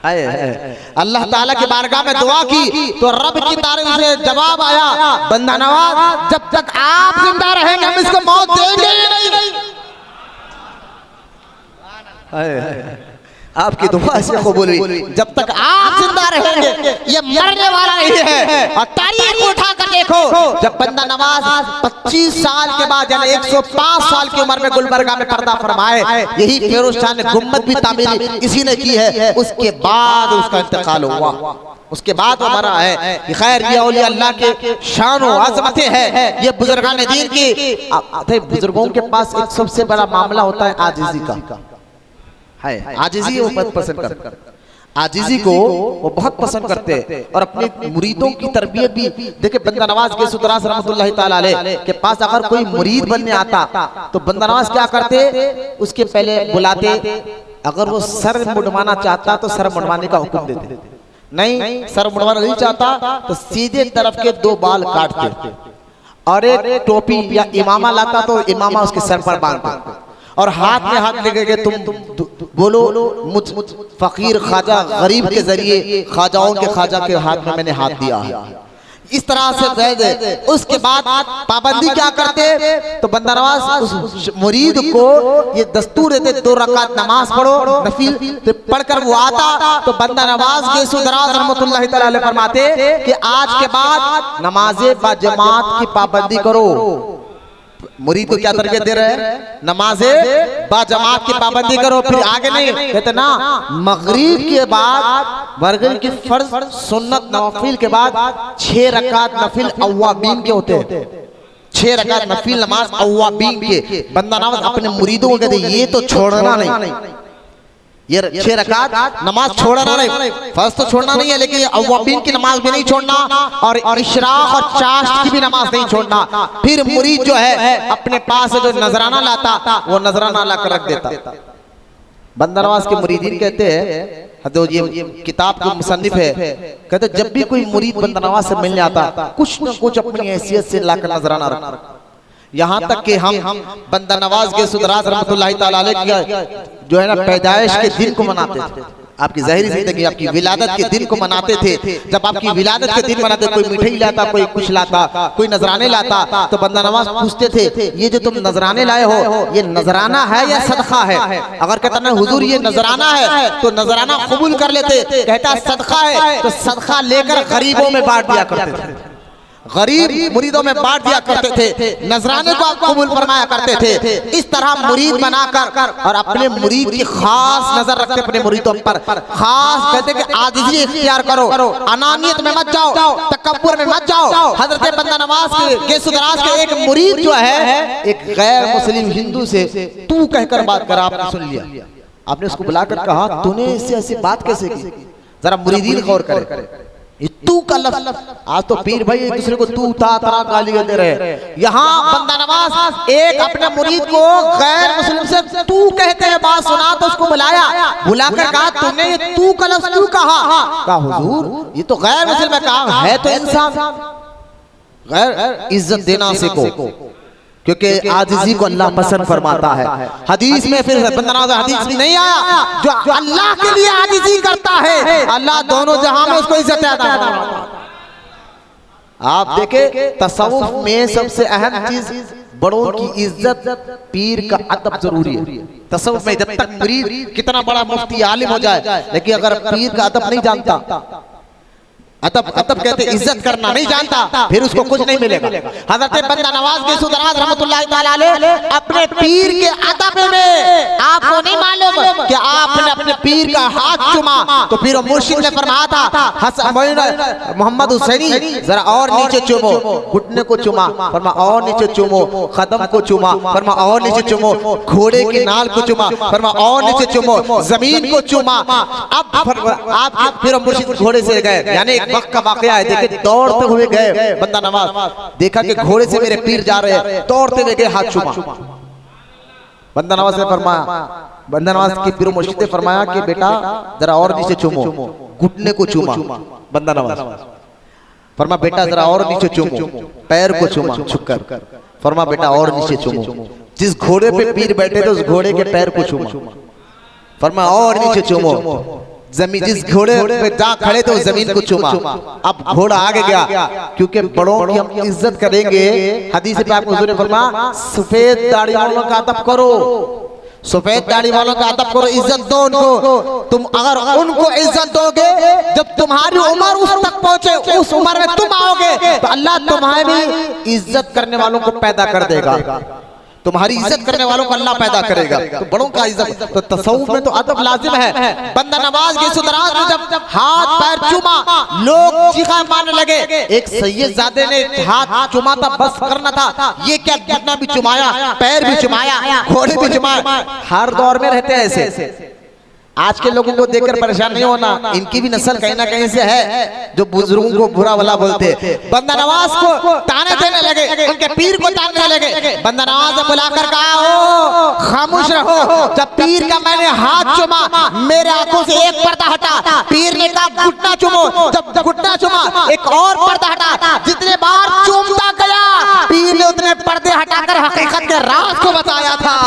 अल्लाह ताला की बारगाह में दुआ की, तो रब की तारीफ से जवाब आया, बंदा नवाज जब तक आप जिंदा रहेंगे हम इसको मौत देंगे ही नहीं। आपकी दुआ से कबूल हुई, जब तक आप जिंदा रहेंगे ये मरने वाला नहीं है। और तारीख उठा कर देखो, जब बंदा नवाज 25 साल के बाद, यानी 105 साल की उम्र में गुलबर्गा में पर्दा फरमाए, यही फिरोज शाह ने गुम्बद भी तामीर इसी ने की है। उसके बाद उसका इंतकाल हुआ, उसके बाद वो मरा है। खैर, ये औलिया अल्लाह के शान और अज़मतें हैं, ये बुजुर्गान दीन की। बुजुर्गों के पास एक सबसे बड़ा मामला होता है आजिज़ी का, है आजिज़ी वो बहुत पसंद करते, आजिज़ी को वो बहुत पसंद करते हैं, और अपने मुरीदों की तरबियत भी देखे। बंदा नवाज के सुदरास रहमतुल्लाहि ताला अलैह के पास अगर कोई मुरीद बनने आता तो बंदा नवाज क्या करते, उसके पहले बुलाते, अगर वो सर मुंडवाना चाहता तो सर मुंडवाने का हुक्म देते, नहीं सर मुंडवाना नहीं चाहता तो सीधे तरफ के 2 बाल काटते, और एक टोपी या इमामा लाता तो इमामा उसके सर पर बांधते, और हाथ में हाथ लेके तुम बोलो, मुझ फकीर ख्वाजा गरीब के जरिए ख्वाजाओं के ख्वाजा के हाथ में मैंने हाथ दिया है, इस तरह से कह दे। उसके बाद पाबंदी क्या करते, तो बंदा नवाज उस मुरीद को ये दस्तूर देते, 2 रकात नमाज पढ़ो नफिल, तो पढ़कर वो आता तो बंदा नवाज के सुदराज रहमतुल्लाहि तआला अलैह फरमाते कि आज के बाद नमाज़े बाजमात की पाबंदी करो। मुरीद को क्या तरबियत दे रहे हैं, नमाज़े बाजमात की पाबंदी करो। फिर आगे नहीं कहते ना, मगरिब के बाद, मगरिब की फर्ज सुन्नत नवाफिल के बाद 6 रकात नफिल अव्वाबीन के होते हैं, 6 रकात नफिल नमाज अव्वाबीन के बंदा नवाज अपने मुरीदों को कहते ये तो छोड़ना नहीं, ये 6 रकात नमाज छोड़ना नहीं, फर्ज तो छोड़ना नहीं है, लेकिन ये अव्वाबीन की नमाज भी नहीं छोड़ना और इशराक और चाश्त की भी नमाज नहीं छोड़ना। फिर मुरीद जो है अपने पास जो नजराना लाता वो नजराना ला कर रख देता। बंदा नवाज के मुरीदीन कहते हैं, तो ये किताब के मुसन्निफ है, कहते जब भी कोई मुरीद बंदा नवाज से मिलने आता कुछ न कुछ अपनी हैसियत से लाकर नजराना रखना। यहाँ तक कि हम बंदा नवाज के सुदराज रहमतुल्लाहि ताला अलैह जो है ना पैदाइश के दिन को मनाते थे, आपकी ज़ाहिरी जिंदगी आपकी विलादत के दिन को मनाते थे। जब आपकी विलादत के दिन मनाते, कोई मिठाई लाता, कोई कुछ लाता, कोई नजराने लाता, तो बंदा नवाज पूछते थे ये जो तुम नजराने लाए हो ये नजराना है या सदका है? अगर कहता ना हुजूर ये नजराना है तो नजराना कबूल कर लेते, कहता सदका है तो सदका लेकर गरीबों में बांट दिया करते थे, गरीब मुरीदों में बांट दिया करते थे, नजराने को आप कबूल फरमाया करते थे। इस तरह मुरीद बनाकर और अपने मुरीद की खास नजर रखते अपने मुरीदों पर, खास कहते कि आजिज़ी इख्तियार करो, अनानियत में मत जाओ, तकब्बुर में मत जाओ। हजरत बंदा नवाज के सुदराज के एक मुरीद जो है एक गैर मुस्लिम हिंदू से तू कहकर बात कर, आपने सुन लिया, आपने उसको बुलाकर कहा तूने इससे ऐसी बात कैसे की? जरा मुरीदीन गौर करे, तू का लफ्ज़, आज तो पीर भाई एक दूसरे को तू था तरा गालियां दे रहे। यहाँ बंदा नवाज एक अपने मुरीद को गैर मुस्लिम से तू कहते हैं बात सुना, तो उसको बुलाकर कहा तुमने ये तू का लफ्ज़ क्यों कहा हुजूर ये तो गैर मुस्लिम है। कहा है तो इंसान, गैर इज्जत देना सीखो, क्योंकि आजिज़ी को अल्लाह पसंद फरमाता है। हदीस में फिर बंदा नवाज हदीस में नहीं आया जो अल्लाह के लिए आजिज़ी करता है अल्लाह दोनों जहां में उसको इज्जत अता फरमाता है। आप देखे तसव्वुफ में सबसे अहम चीज बड़ों की इज्जत, पीर का अदब जरूरी है। तसव्वुफ में जब तक मुरीद कितना बड़ा मुफ्ती आलिम हो जाए, लेकिन अगर पीर का अदब नहीं जानता, अदब कहते इज्जत करना नहीं जानता, फिर उसको कुछ नहीं मिलेगा। हजरत बंदा नवाज के सुदराज रहमतुल्लाहि ताला अलैह अपने पीर के अदब में आपको नहीं मालूम कि आपने अपने पीर का हाथ चुमा तो पीर मुर्शिद ने फरमाया था मोहम्मद हुसैनी जरा और नीचे चुमो, घुटने को चुमा फरमा और नीचे चुमो, कदम को चुमा फरमा और नीचे चुमो, घोड़े की नाल को चुमा फरमा और नीचे चुमो, जमीन को चुमा। अब आप पीर मुर्शिद घोड़े से गए, यानी वक्त का वाकया है, देखे दौड़ते हुए गए बंदा नवाज, देखा कि घोड़े से मेरे पीर जा रहे हैं, दौड़ते हुए गए, हाथ चूमा। बंदा नवाज ने फरमाया, बंदा नवाज के पीर मुर्शिद ने फरमाया कि बेटा जरा और नीचे चूमो, घुटने को चूमा। बंदा नवाज फरमा बेटा जरा और नीचे चूमो, पैर को चूमा झुककर, फरमा बेटा और नीचे चूमो। जिस घोड़े पे पीर बैठे थे उस घोड़े के पैर को चूमा, फरमा और नीचे चूमो। जमीन जिस घोड़े पे जा खड़े थे उस जमीन को चूमा। अब घोड़ा आगे गया, क्योंकि बड़ों की हम इज्जत करेंगे। हदीस पाक में हुजूर ने फरमाया सफेद दाढ़ी वालों का अदब करो, सफेद दाढ़ी वालों का अदब करो, इज्जत दो उनको। तुम अगर उनको इज्जत दोगे, जब तुम्हारी उम्र उस तक पहुंचे, उस उम्र में तुम आओगे तो अल्लाह तुम्हारी इज्जत करने वालों को पैदा कर देगा, तुम्हारी इज्जत करने वालों को अल्लाह पैदा करेगा। तो बड़ों का इज्जत, तो तसव्वुफ में तो अदब लाजिम है। बंदा नवाज के सुदराज ने जब हाथ पैर चूमा, लोग चीखा मारने लगे। एक सैयदजादे ने हाथ चूमा था, बस करना था, ये क्या घुटना भी चुमाया, पैर भी चुमाया, घोड़े भी चुमाया। हर दौर में रहते हैं ऐसे। आज के लोगों को देखकर परेशान नहीं होना, इनकी भी नस्ल कहीं ना कहीं से है जो बुजुर्गों को बुरा भला बोलते। बंदा नवाज को ताने देने लगे, उनके पीर को ताने लगे। बंदा नवाज ने बुलाकर कहा हो खामोश रहो, जब पीर का मैंने हाथ चुमा मेरे आंखों से एक पर्दा हटा। पीर ने कहा घुटना चुमो, जब घुटना चुमा एक और पर्दा हटा। जितने बार चूमता गया पीर ने उतने पर्दे हटाकर हकीकत के राज को बताया था।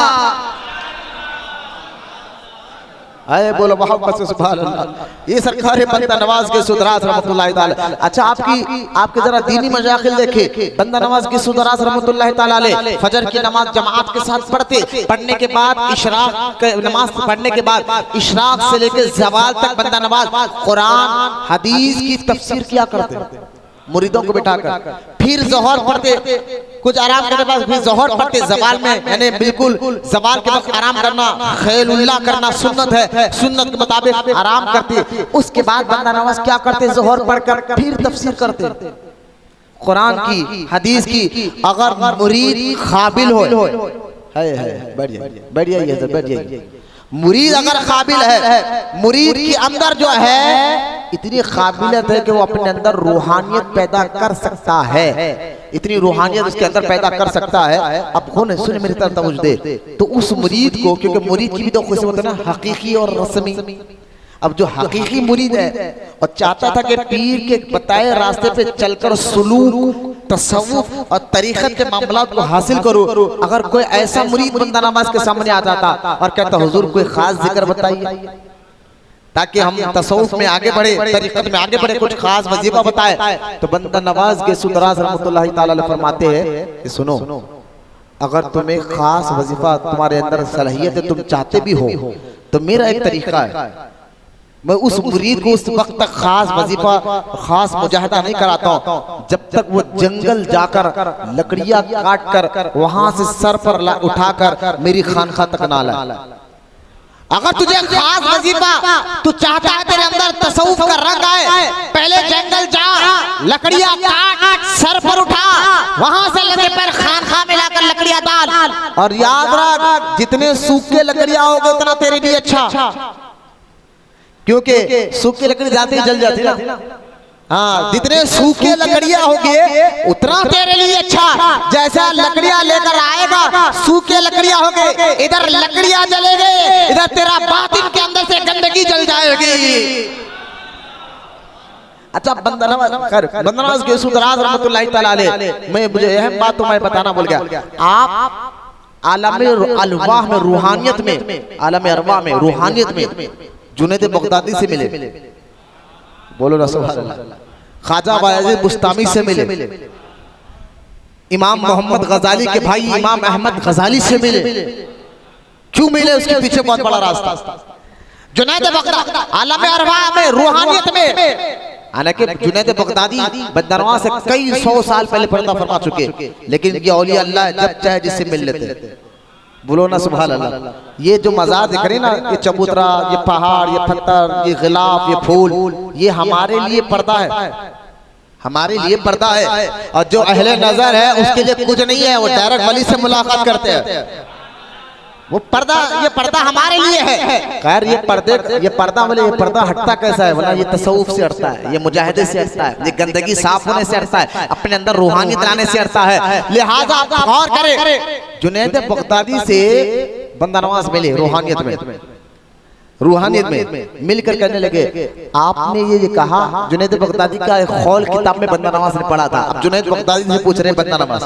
आए बोलो मोहब्बत से सुभान अल्लाह। ये सरकार बंदा नवाज के सुदराज रहमतुल्लाहि ताला। अच्छा आपके जरा दीनी मशागिल देखे। बंदा नवाज के सुदराज रहमतुल्लाहि ताला अलैह फजर की नमाज जमात के साथ पढ़ते, पढ़ने के बाद इशराक नमाज पढ़ने के बाद इशराक से लेकर ज़वाल तक बंदा नवाज कुरान हदीस की तफसीर किया करते, मुरीदों को बिठाकर। फिर ज़ोहर पढ़ते, कुछ आराम करने के बाद फिर ज़ोहर पढ़ते ज़वाल में, यानी बिल्कुल ज़वाल के वक्त आराम करना, खैलुल्लाह करना सुन्नत है, सुन्नत के मुताबिक आराम करते। उसके बाद बंदा नवाज क्या करते, ज़ोहर पढ़कर फिर तफसीर करते। कुरान की, हदीस की, अगर मुरीद काबिल हो, बैठ जाइए सर, बैठ जाइए। मुरीद अगर काबिल है, मुरीद के अंदर जो है इतनी काबिलियत है कि वो अपने अंदर रूहानियत पैदा कर सकता है, इतनी रूहानियत उसके अंदर पैदा कर सकता है। अब कौन सुन मेरी तरफ तवज्जो दे, तो उस मुरीद को, क्योंकि मुरीद की भी तो खुशी होती है ना, हकीकी और रस्मी। अब जो हकीकी मुरीद है और चाहता था कि पीर के बताए रास्ते पे चलकर सुलूक, तसव्वुफ और तरीक़त के मामलात को हासिल करूं, अगर कोई ऐसा मुरीद बंदा नवाज के सामने आ जाता और कहता हुजूर कोई खास जिक्र बताइए ताकि हम तसव्वुफ में आगे बढ़े, तरीक़त में आगे बढ़े, कुछ खास वजीफा बताए, तो बंदा नवाज के सुदराज रहमतुल्लाहि ताला अलैह फरमाते हैं कि सुनो, अगर तुम्हें खास वजीफा तुम्हारे अंदर सलाहियत है, तुम चाहते भी हो, तो मेरा एक तरीका है, मैं उस मुरीद को उस वक्त तक खास वजीफा, खास मुजाहिदा नहीं कराता हूँ जब तक वो जंगल जाकर लकड़ियां काट कर वहां से सर पर उठाकर मेरी खानखा तक ना लाए। अगर तुझे खास वजीफा, तू चाहता है तेरे अंदर तसव्वुफ का रंग आए, पहले जंगल जा, लकड़ियां काट, सर पर उठा, वहां से लगे पर खानखा में लाकर लकड़ियां डाल, और याद रख जितने सूखे लकड़ियां होगे उतना तेरे लिए अच्छा, क्योंकि सूखी लकड़ी जाती ही जल जाती ना। हाँ, जितने सूखे लकड़ियां होंगे उतना तेरे लिए अच्छा। जैसा लकड़ियां लेकर आएगा, सूखे लकड़ियां होंगे, इधर लकड़ियां जलेंगे, इधर तेरा बातिन के अंदर से गंदगी जल जाएगी। अच्छा, बंदा नवाज के सुदराज रहमतुल्लाहि ताला अलैह, मैं मुझे अहम बात तो मैं बताना भूल गया। आप आलम अरवाह में, रूहानियत में, आलम अरवाह में, रूहानियत में जुनैद बगदादी से मिले, बोलो ना सुभान अल्लाह। ख्वाजा बायजीद बुस्तामी से मिले, इमाम मोहम्मद गजाली के भाई इमाम अहमद गजाली से मिले। क्यों मिले, उसके पीछे बहुत बड़ा रास्ता। जुनैद बगदादी आलम अरवाह में, रूहानियत में, हालांकि जुनैद बगदादी बदनवा से कई 100 साल पहले पर्दा फरमा चुके, लेकिन ये औलिया अल्लाह जब चाहे जिससे मिल लेते। बोलो ना सुभान अल्लाह। ये जो मज़ार दिख रहे ना, ये चबूतरा, ये पहाड़, ये पत्थर, ये गिलाफ, ये फूल, ये हमारे लिए पर्दा है, हमारे लिए पर्दा है। और जो अहले नजर है उसके लिए कुछ नहीं है, वो डायरेक्ट वली से मुलाकात करते हैं। वो पर्दा, ये पर्दा हमारे लिए है। खैर ये पर्दा बोले, ये पर्दा हटता कैसा है? बोला ये तसव्वुफ से हटता है, ये मुजाहिदे से हटता है, ये गंदगी साफ होने से हटता है, अपने अंदर रूहानियत लाने से हटता है। लिहाजा आप गौर करें, जुनैद बगदादी से बंदा नवाज मिले रूहानियत में, रूहानियत में मिलकर कहने लगे, आपने ये कहा, जुनैद बगदादी का एक खौल किताब में बंदा नवाज ने पढ़ा था। अब जुनैद बगदादी से पूछ रहे हैं बंदा नवाज,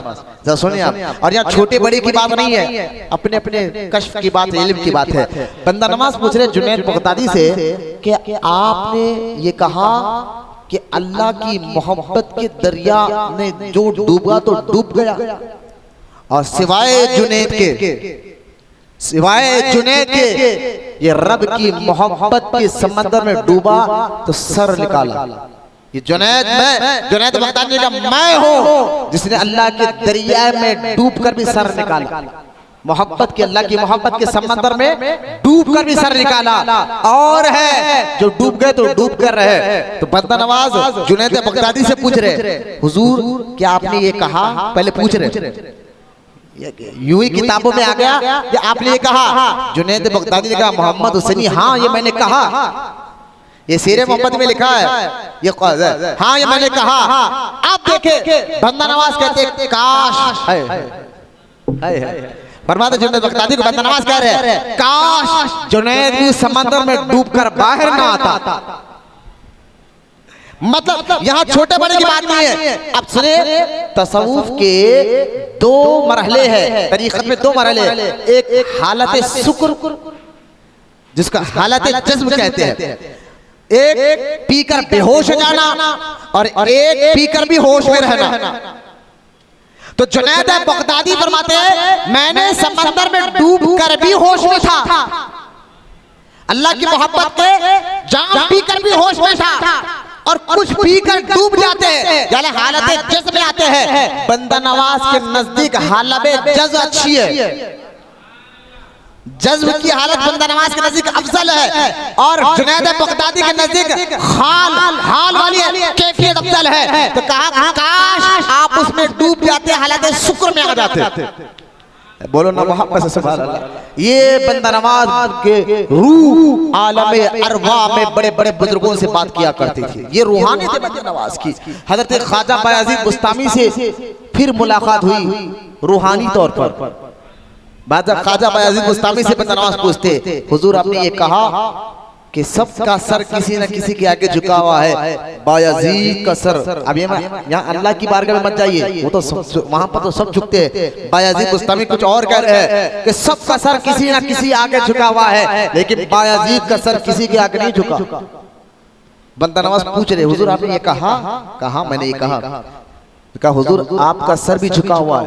जरा सुनिए आप। और यहाँ छोटे बड़े की बात नहीं है, अपने अपने कश्फ की बात है, इल्म की बात है। बंदा नवाज पूछ रहे जुनैद बगदादी से कि आपने ये कहा कि अल्लाह की मोहब्बत के दरिया ने जो डूबा तो डूब गया, और सिवाय जुनैद के ये रब की मोहब्बत के समंदर में डूबा तो सर निकाला। ये जुनैद बगदादी का मैं हूं जिसने अल्लाह के दरिया में डूबकर भी सर निकाला, मोहब्बत की, अल्लाह की मोहब्बत के समंदर में डूबकर भी सर निकाला। और है जो डूब गए तो डूब कर रहे। तो बंदा नवाज जुनैद बगदादी से पूछ रहे, हुजूर क्या आपने ये कहा? पहले पूछ रहे, यूं ही किताबों में आ गया कि आपने ये कहा। जुनैद बगदादी ने कहा, मोहम्मद हुसैनी, हाँ ये मैंने कहा, ये सीरे मोहम्मद में लिखा है, ये हाँ ये मैंने कहा। आप देखे बंदा नवाज कहते काश, फरमाते जुनैद बगदादी को बंदा नवाज कह रहे, काश जुनैद भी समंदर में डूबकर बाहर ना आता। मतलब यहाँ छोटे बड़े की बात नहीं है। अब सुने, तसव्वुफ के 2 मरहले हैं, तरीक़त में 2 मरहले, एक हालत शुक्र जिसका हालत जज्ब कहते हैं, एक पीकर बेहोश हो जाना और एक पीकर भी होश में रहना। तो जुनैद बगदादी फरमाते हैं, मैंने समंदर में डूब कर भी होश में था, अल्लाह की मोहब्बत के जाम पीकर भी होश में था, और कुछ पीकर डूब जाते हैं, यानी हालत जज्ब में आते हैं। बंदा नवाज के नजदीक हालत जज्ब अच्छी है, जज्ब की हालत बंदा नवाज के नजदीक अफजल है और जुनैद बगदादी के नजदीक हाल वाली कैफियत अफजल है। तो कहा काश आप उसमें डूब जाते, हालत शुक्र में आ जाते। बोलो ना मोहब्बत से सुभान अल्लाह। ये बंदा नवाज के रूह आलमे अरवा में बड़े बड़े बुजुर्गों से बात किया करती थी। ये रूहानी थे बंदा नवाज की। हजरत ख्वाजा बायजीद बुस्तामी से फिर मुलाकात हुई रूहानी तौर पर। ख्वाजा बायजीद बुस्तामी से बंदा नवाज पूछते, हुजूर आपने ये कहा कि सबका सर किसी न किसी के आगे झुका हुआ है, बायजीद का सर। अब ये यहाँ अल्लाह की बारगाह में मत जाइए, वो तो वहां पर तो सब झुकते हैं। बायजीद बुस्तामी कुछ और कह रहे हैं कि सबका सर किसी न किसी आगे झुका हुआ है, लेकिन बायजीद का सर किसी के आगे नहीं झुका। बंदा नवाज पूछ रहे, हुजूर आपने ये कहा मैंने ये कहा हुजूर आपका सर भी झुका हुआ है।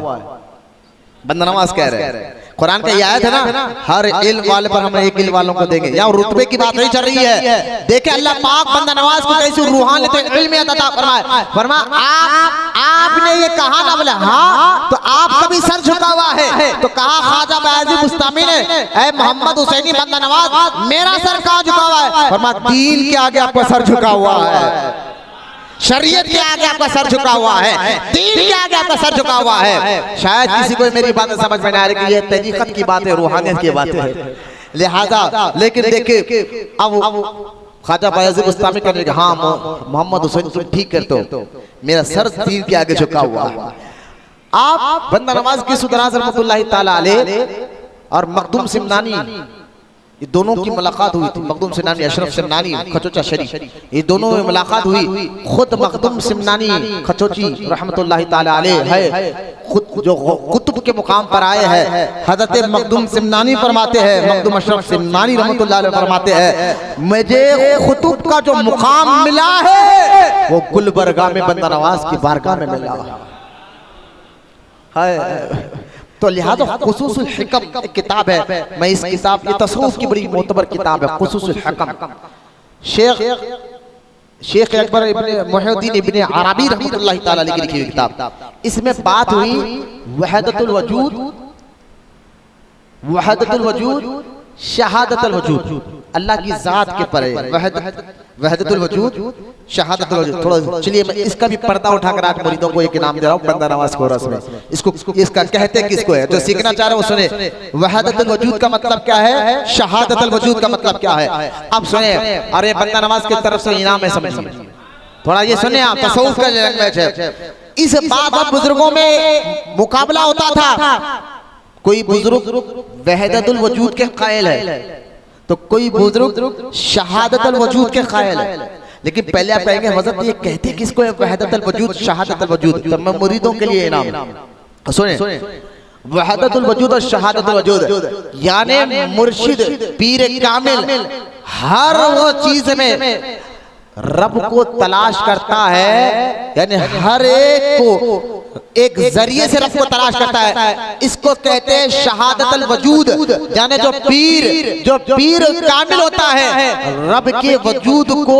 बंदा नवाज कह रहे हैं कुरान का ये आयत है ना, हर इल्म वाले पर हम एक इल्म वालों को देंगे। यहाँ रुतबे की बात नहीं चल रही है। देखे अल्लाह पाक बंदा नवाज को कैसी रूहानियत इल्म अता फरमाया। आपने ये कहा ना, बोले हाँ, तो आपका भी सर झुका हुआ है। तो कहा ख्वाजा बायजीद बुस्तामी ने, ऐ मोहम्मद हुसैनी बंदा नवाज, मेरा सर कहाँ झुका हुआ है? फरमाया दीन के आगे आपका सर झुका हुआ है, शरीयत के आगे आपका सर झुका हुआ है, दीन के आगे आपका सर झुका हुआ है। शायद किसी को मेरी बातें समझ में ना आ रही कि ये तरीक़त की बात है, रूहानियत की बातें है। लिहाजा लेकिन देखिए अब ख्वाजा बायजीद बुस्तामी कहने लगे, हाँ मोहम्मद हुसैन तुम ठीक करते हो, मेरा सर दीन के आगे झुका हुआ है। आप बंदा नवाज की सुदराज रहमतुल्लाह ताला अलैह और मखदूम सिमनानी, ये दोनों की मुलाकात हुई थी। मखदूम सिमनानी, अशरफ सिमनानी, खचोचा शरीफ, ये दोनों में मुलाकात हुई। खुद मखदूम सिमनानी खचोची रहमतुल्लाह ताला अलैह है, खुद जो कुतुब के मुकाम पर आए हैं। हजरत मखदूम सिमनानी फरमाते हैं, मखदूम अशरफ सिमनानी रहमतुल्लाह अलैह फरमाते हैं, मुझे कुतुब का जो मुकाम मिला है वो गुलबर्गा में बंदा नवाज की बारगाह में मिला है। तो लिहाजा खुसूसुल हिकम एक किताब है, मैं इस किताब, ये तसव्वुफ की बड़ी मोतबर किताब है खुसूसुल हिकम। शेख अकबर इब्ने मुहिउद्दीन इब्ने अरबी रहमतुल्लाह ताला अलैह की लिखी हुई किताब। इसमें बात हुई वहदतुल वजूद, शहादतुल वजूद, अल्लाह की जात के परे वहदतुल वजूद, शहादतुल वजूद। थोड़ा चलिए मैं इसका भी पर्दा उठाकर आज मुरीदों को एक इनाम दे रहा हूँ बंदा नवाज को रस में। इसको इसका कहते किसको है, जो सीखना चाह रहे हो सुने। वहदतुल वजूद का मतलब क्या है, शहादतुल वजूद का मतलब क्या है, अब सुने। अरे बंदा नवाज की तरफ से इनाम है, समझिए थोड़ा ये सुने आप, तसव्वुफ का लैंग्वेज है। इस बात बुजुर्गों में मुकाबला होता था, कोई बुजुर्ग वहदतुल वजूद के कायल है तो कोई बुजुर्ग शहादतुल वजूद के कायल है। लेकिन पहले आप कहेंगे हज़रत ये कहते किसको है वहदतुल वजूद, शहादतुल वजूद? तो मैं मुरीदों के लिए इनाम सुने। वहदतुल वजूद और शहादतुल वजूद यानी मुर्शिद पीर कामिल हर वो चीज में रब को तलाश करता है, यानी हर एक को एक जरिए से रब को तलाश करता है। इसको कहते हैं शहादतुल वजूद, यानी जो पीर कामिल होता है रब के वजूद को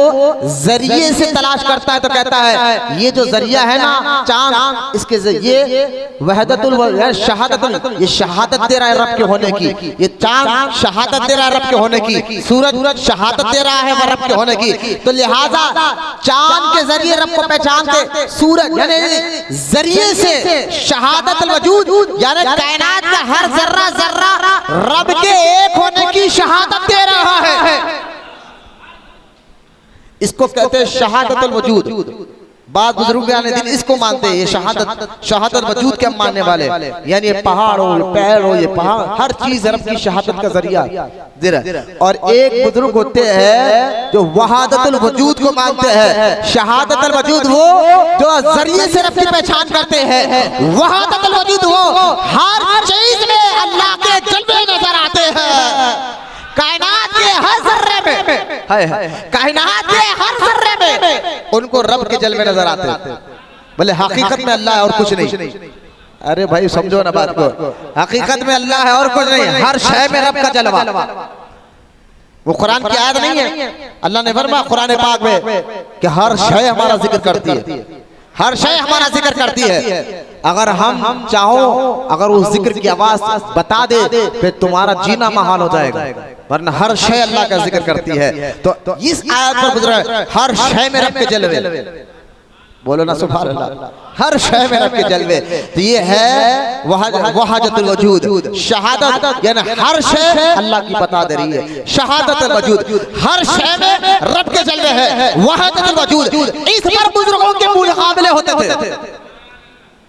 जरिए से तलाश करता है। तो कहता है ये जो जरिया है ना चांद, इसके जरिए वहदतुल शहादतुल, ये शहादत दे रहा है रब के होने की, ये चांद शहादत दे रहा है रब के होने की, सूरज शहादत दे रहा है रब के होने की। तो लिहाजा चांद के जरिए रब को पहचानते, सूरज यानी जरिए से शहादतुल वजूद यानी कायनात का हर जर्रा जर्रा रब के एक होने की शहादत दे रहा है। इसको कहते हैं शहादतुल वजूद। बाद बुजुर्ग दिन इसको मानते हैं, ये शहादत वजूद के मानने वाले, यानी ये पहाड़ हो, पैर हो, ये पहाड़ हर चीज रब की शहादत का जरिया दे रहा है। और एक बुजुर्ग होते हैं जो वहादतुल वजूद को मानते हैं। शहादतुल वजूद वो जो जरिए से रब की पहचान करते हैं, वहादतुल वजूद वो हर चीज में अल्लाह के जलवे नजर आते हैं। कायनात के हर जर्रे में, कायनात के हर जर्रे में उनको रब के जलवे नजर आते हैं। बोले हकीकत में अल्लाह है और कुछ नहीं। अरे भाई समझो ना बात को, हकीकत में अल्लाह है और कुछ नहीं, हर शय में रब का जलवा। वो कुरान की आयत नहीं है, अल्लाह ने फरमाया कुरान पाक में कि हर शय हमारा जिक्र करती है, हर शय हमारा जिक्र करती है। अगर हम चाहो, अगर उस जिक्र की आवाज बता दे फिर तुम्हारा जीना महाल हो जाएगा, वरना हर शय अल्लाह का जिक्र करती है। तो इस आयत पर गुजरा हर शय में रब के जलवे, बोलो ना सुभान अल्लाह, हर शय में रब के जलवे। तो ये है वहाजतुल वजूद, शहादत, यानी हर शय अल्लाह की बता दे रही है। शहादतुल वजूद, हर शय में रब के जलवे है। वहाजतुल वजूद, इस पर बुजुर्गों के मुकाबले होते थे।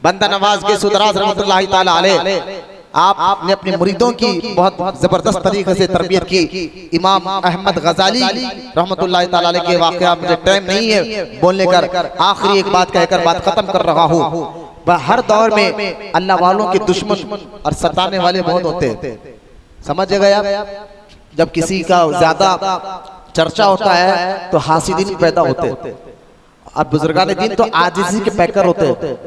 बंदा नवाज के सुदराज रहमतुल्लाहि ताला अलैह आपने अपने मुरीदों की बहुत जबरदस्त तरीके से तरबियत की। इमाम अहमद गजाली रहमतुल्लाहि ताला अलैह के वाक़या, मुझे टाइम नहीं है बोलने कर, आखिरी एक बात कहकर बात खत्म कर रहा हूँ। हर दौर में अल्लाह वालों के दुश्मन और सताने वाले बहुत होते हैं, समझ गए आप। जब किसी का ज्यादा चर्चा होता है तो हासिदीन पैदा होते हैं, और बुजुर्गान दीन तो आजिज़ी के पैकर होते हैं।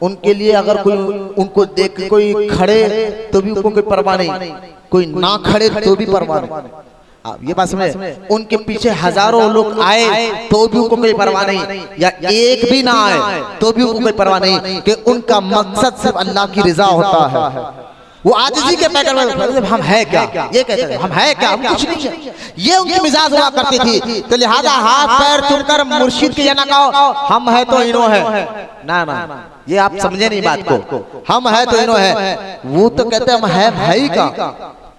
उनके लिए अगर कोई उनको देख कोई खड़े तो भी उनको कोई परवाह नहीं, कोई ना खड़े तो भी परवाह नहीं। ये बात समझे, उनके पीछे हजारों लोग आए तो भी उनको कोई परवाह नहीं, या एक भी ना आए तो भी उनको कोई परवाह नहीं, कि उनका मकसद सिर्फ अल्लाह की रिजा होता है। वो आजिज़ी के पैकर में हम है क्या, ये कहते हैं हम है क्या, हम कुछ नहीं है, ये उनकी मिजाज हुआ करती थी। तो लिहाजा हाथ पैर चुनकर मुर्शिद के ये ना कहो हम है तो इनो है, ना ना, ये आप समझे नहीं बात को। हम है तो इनो है, वो तो कहते हैं हम है भाई का,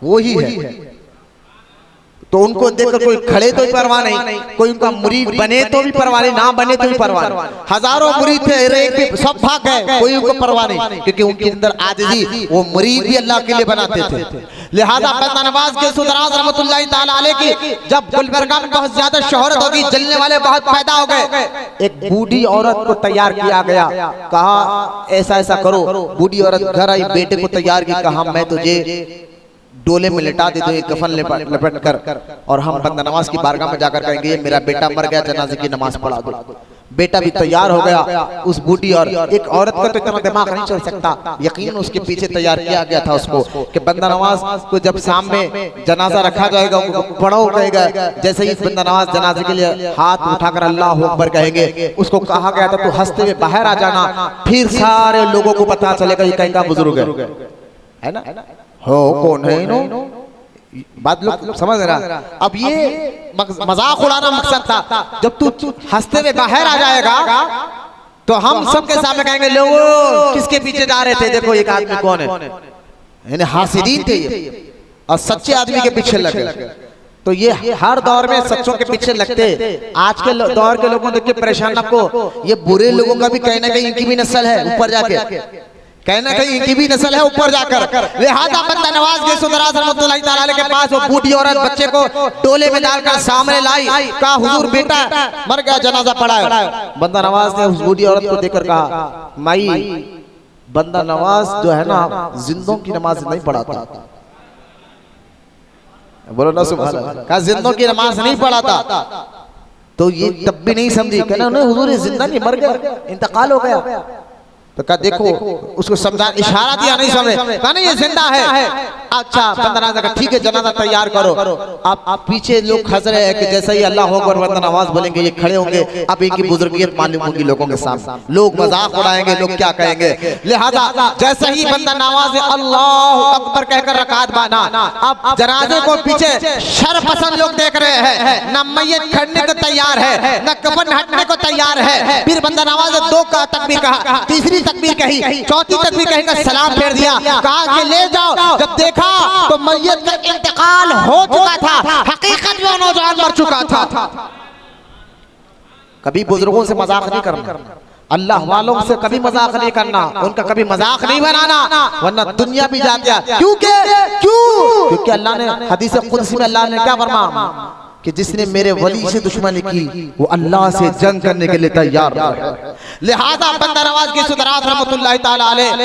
वो ही है। तो उनको देखकर कोई खड़े तो भी परवाह नहीं, कोई उनका मुरीद बने तो भी परवाह नहीं, ना बने तो भी परवाह नहीं। हजारों मुरीद थे, एक भी सब भाग गए, कोई उनको परवाह नहीं, क्योंकि उनके अंदर आजिज़ी, वो मुरीद भी अल्लाह के लिए बनाते थे। लिहाजा बंदा नवाज के सुदराज रहमतुल्लाहि ताला अलैह की जब गुलबर्गा में बहुत ज्यादा शोहरत होगी, जलने वाले बहुत पैदा हो गए, एक बूढ़ी औरत को तैयार किया गया। कहा ऐसा ऐसा करो, बूढ़ी औरत घर आई, बेटे को तैयार की, कहा मैं तुझे डोले में लिटा दे दो, एक कफन लपेट कर, और हम बंदा नवाज की बारगाह में जाकर कहेंगे मेरा बेटा मर गया, जनाजे की नमाज पढ़ा दो। बेटा भी तैयार हो गया। उस बूढ़ी और एक औरत का तो इतना दिमाग नहीं चल सकता, यकीन उसके पीछे तैयार किया गया था उसको कि बंदा नवाज को जब सामने जनाजा रखा जाएगा उनको पढ़ो कहेगा, जैसे ही बंदा नवाज जनाजे के लिए हाथ उठाकर अल्लाह अकबर कहेंगे, उसको कहा गया था तू हंसते हुए बाहर आ जाना, फिर सारे लोगों को पता चलेगा ये कहीं का बुजुर्ग है ना, हो कौन है इनो, बात लोग समझ रहा। अब ये मजाक उड़ाना मकसद था। जब तू हंसते हुए बाहर आ जाएगा तो हम सबके सामने कहेंगे लोगों किसके पीछे जा रहे थे, देखो एक आदमी कौन है, यानी हासिदीन थे ये, और सच्चे आदमी के पीछे लगे। तो ये हर दौर में सच्चों के पीछे लगते। आज के दौर के लोगों देख के परेशान आपको, ये बुरे लोगों का भी कहीं ना कहीं इनकी भी नस्ल है ऊपर जाके, कहना कहीं इनकी भी नस्ल है ऊपर जाकर। लिहाजा बंदा नवाज के सुदराज रहमतुल्लाहि ताला अलैह के पास वो बूढ़ी औरत बच्चे को टोले में डालकर सामने लाई, कहा हुजूर बेटा मर गया, जनाजा पड़ा है। बंदा नवाज ने उस बूढ़ी औरत को देखकर कहा माई, बंदा नवाज जो है ना जिंदों की नमाज नहीं पढ़ाता, बोलो ना सुभान अल्लाह, कहा जिंदों की नमाज नहीं पढ़ाता। तो ये तब भी नहीं समझी, कहना नहीं हुजूर जिंदा नहीं, मर गया, इंतकाल हो गया। तो कहा देखो उसको समझा, इशारा दिया, नहीं समझे, कहा नहीं ये जिंदा है। अच्छा बंदा नवाज कहा ठीक है जनाजा तैयार करो। आप पीछे लोग हंस रहे हैं कि जैसे ही अल्लाह अकबर बंदा नवाज बोलेंगे ये खड़े होंगे, अब इनकी बुजुर्गियत मालूम होगी लोगों के सामने, लोग मजाक उड़ाएंगे, लोग क्या कहेंगे। लिहाजा जैसे ही बंदा नवाज ने अल्लाह अकबर कहकर रकात बांधा, अब जनाजे को पीछे शर्मपसंद लोग देख रहे हैं, न मैयत खड़ने को तैयार है, न कफन हटने को तैयार है। फिर बंदा नवाज ने दो का तकबीर कहा, तीसरी तकबीर कही, चौथी तकबीर कही का सलाम फेर दिया, कहा कि ले जाओ। जब देखा तो मैयत का इंतकाल हो चुका था, हकीकत में नौजवान मर चुका था। कभी बुजुर्गों से मजाक नहीं करना, अल्लाह वालों से कभी मजाक नहीं करना, उनका कभी मजाक नहीं बनाना, वरना दुनिया भी जाती है। क्योंकि अल्लाह ने हदीस कुदसी में अल्लाह ने क्या फरमाया कि जिसने मेरे वली से दुश्मनी की वो अल्लाह से जंग करने के लिए तैयार है। लिहाजा बंदा नवाज की सुदराज रहमतुल्लाहि ताला अलैह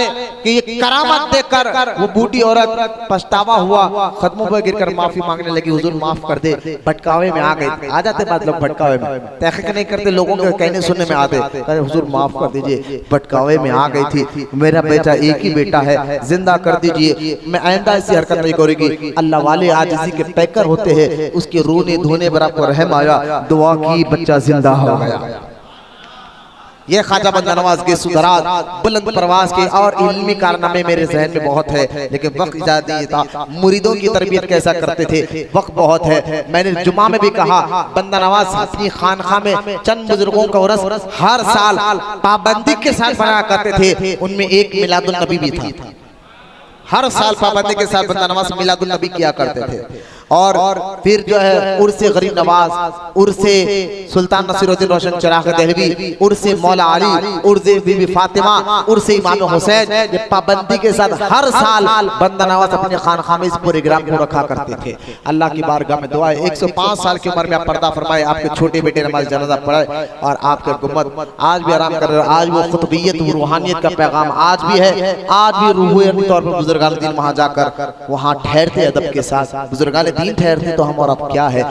कि ये करामत देखकर वो बूढ़ी औरत पछतावा हुआ, कदमों पर गिरकर माफी मांगने लगी, हुजूर माफ कर दे, भटकावे में आ गए। आ जाते बाद लोग भटकावे में, तहकीक नहीं करते, लोगों के कहने सुनने में आते, अरे हुजूर माफ कर दीजिए, भटकावे में आ गई थी, मेरा बेटा एक ही बेटा है, जिंदा कर दीजिए, मैं आइंदा ऐसी हरकत नहीं करूंगी। अल्लाह वाले आज इसी के पैकर होते हैं, उसके रोने धोने पर आपको रहम आया, दुआ की, बच्चा जिंदा हो गया। ये ख्वाजा बंदा नवाज के सुधरात बुलंद परवाज के और इल्मी कारनामे मेरे जहन में बहुत है, लेकिन वक्त इजाजत नहीं था। मुरीदों की तरबियत कैसा करते थे, वक्त बहुत है। मैंने जुमा में भी कहा, बंदा नवाज अपनी खानखा में चंद बुजुर्गों का उर्स हर साल पाबंदी के साथ बनाया करते थे। उनमें एक मिलादुल नबी भी था। हर साल पाबंदी के साथ बंदा नवाज मिलादुल नबी किया करते थे। और फिर जो है उर्से गरीब नवाज, उर्से सुल्तान नसीरुद्दीन रोशन चिराग दहलवी, उर्से मौला अली, उर्से बीबी फातिमा, उर्से इमाम हुसैन, ये पाबंदी के साथ हर साल बंदा नवाज अपने खानखा में इस प्रोग्राम को रखा करते थे। अल्लाह की बारगाह में दुआ है 105 साल की उम्र में आप पर्दा फरमाए, आपके छोटे बेटे नमाज जनाजा पढ़ाए और आपके गुम्मत आज भी आराम कर रहे हो। आज वो खुतबियत रूहानियत का पैगाम आज भी है। आज भी रूहानी तौर पर बुजुर्गान दीन वहाँ जाकर वहाँ ठहरते अदब के साथ। बुजुर्गान दीन ठहरते तो हम और अब क्या है।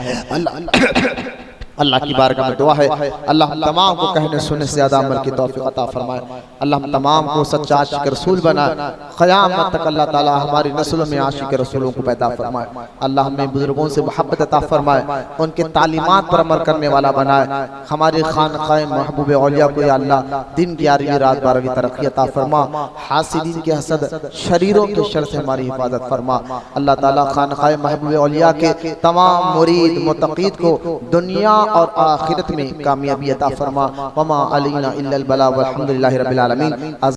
अल्लाह की बारगाह में दुआ है, अल्लाह हम तमाम को कहने सुनने से ज़्यादा अमल की तौफीक अता फरमाए। अल्लाह हम तमाम को सच्चा आशिक रसूल बनाए। क़यामत तक अल्लाह ताला हमारी नस्लों में आशिक रसूलों को पैदा फरमाए। अल्लाह हमें बुजुर्गों से मोहब्बत अता फरमाए, उनके तालीमात पर अमल करने वाला बनाए। हमारे खानक़ाह महबूब औलिया को या अल्लाह दिन 11वीं रात 12वीं तरक्की अता फरमा। हासिदीन के हसद शरीरों के शर से हमारी हिफाजत फरमा। अल्लाह ताला खानक़ाह महबूब औलिया के तमाम मुरीद मुतक़ीद को दुनिया और आखिरत में कामयाबी अता फरमा। वमा अलैना इल्लल बलाग वल्हम्दुलिल्लाहि रब्बिल आलमीन।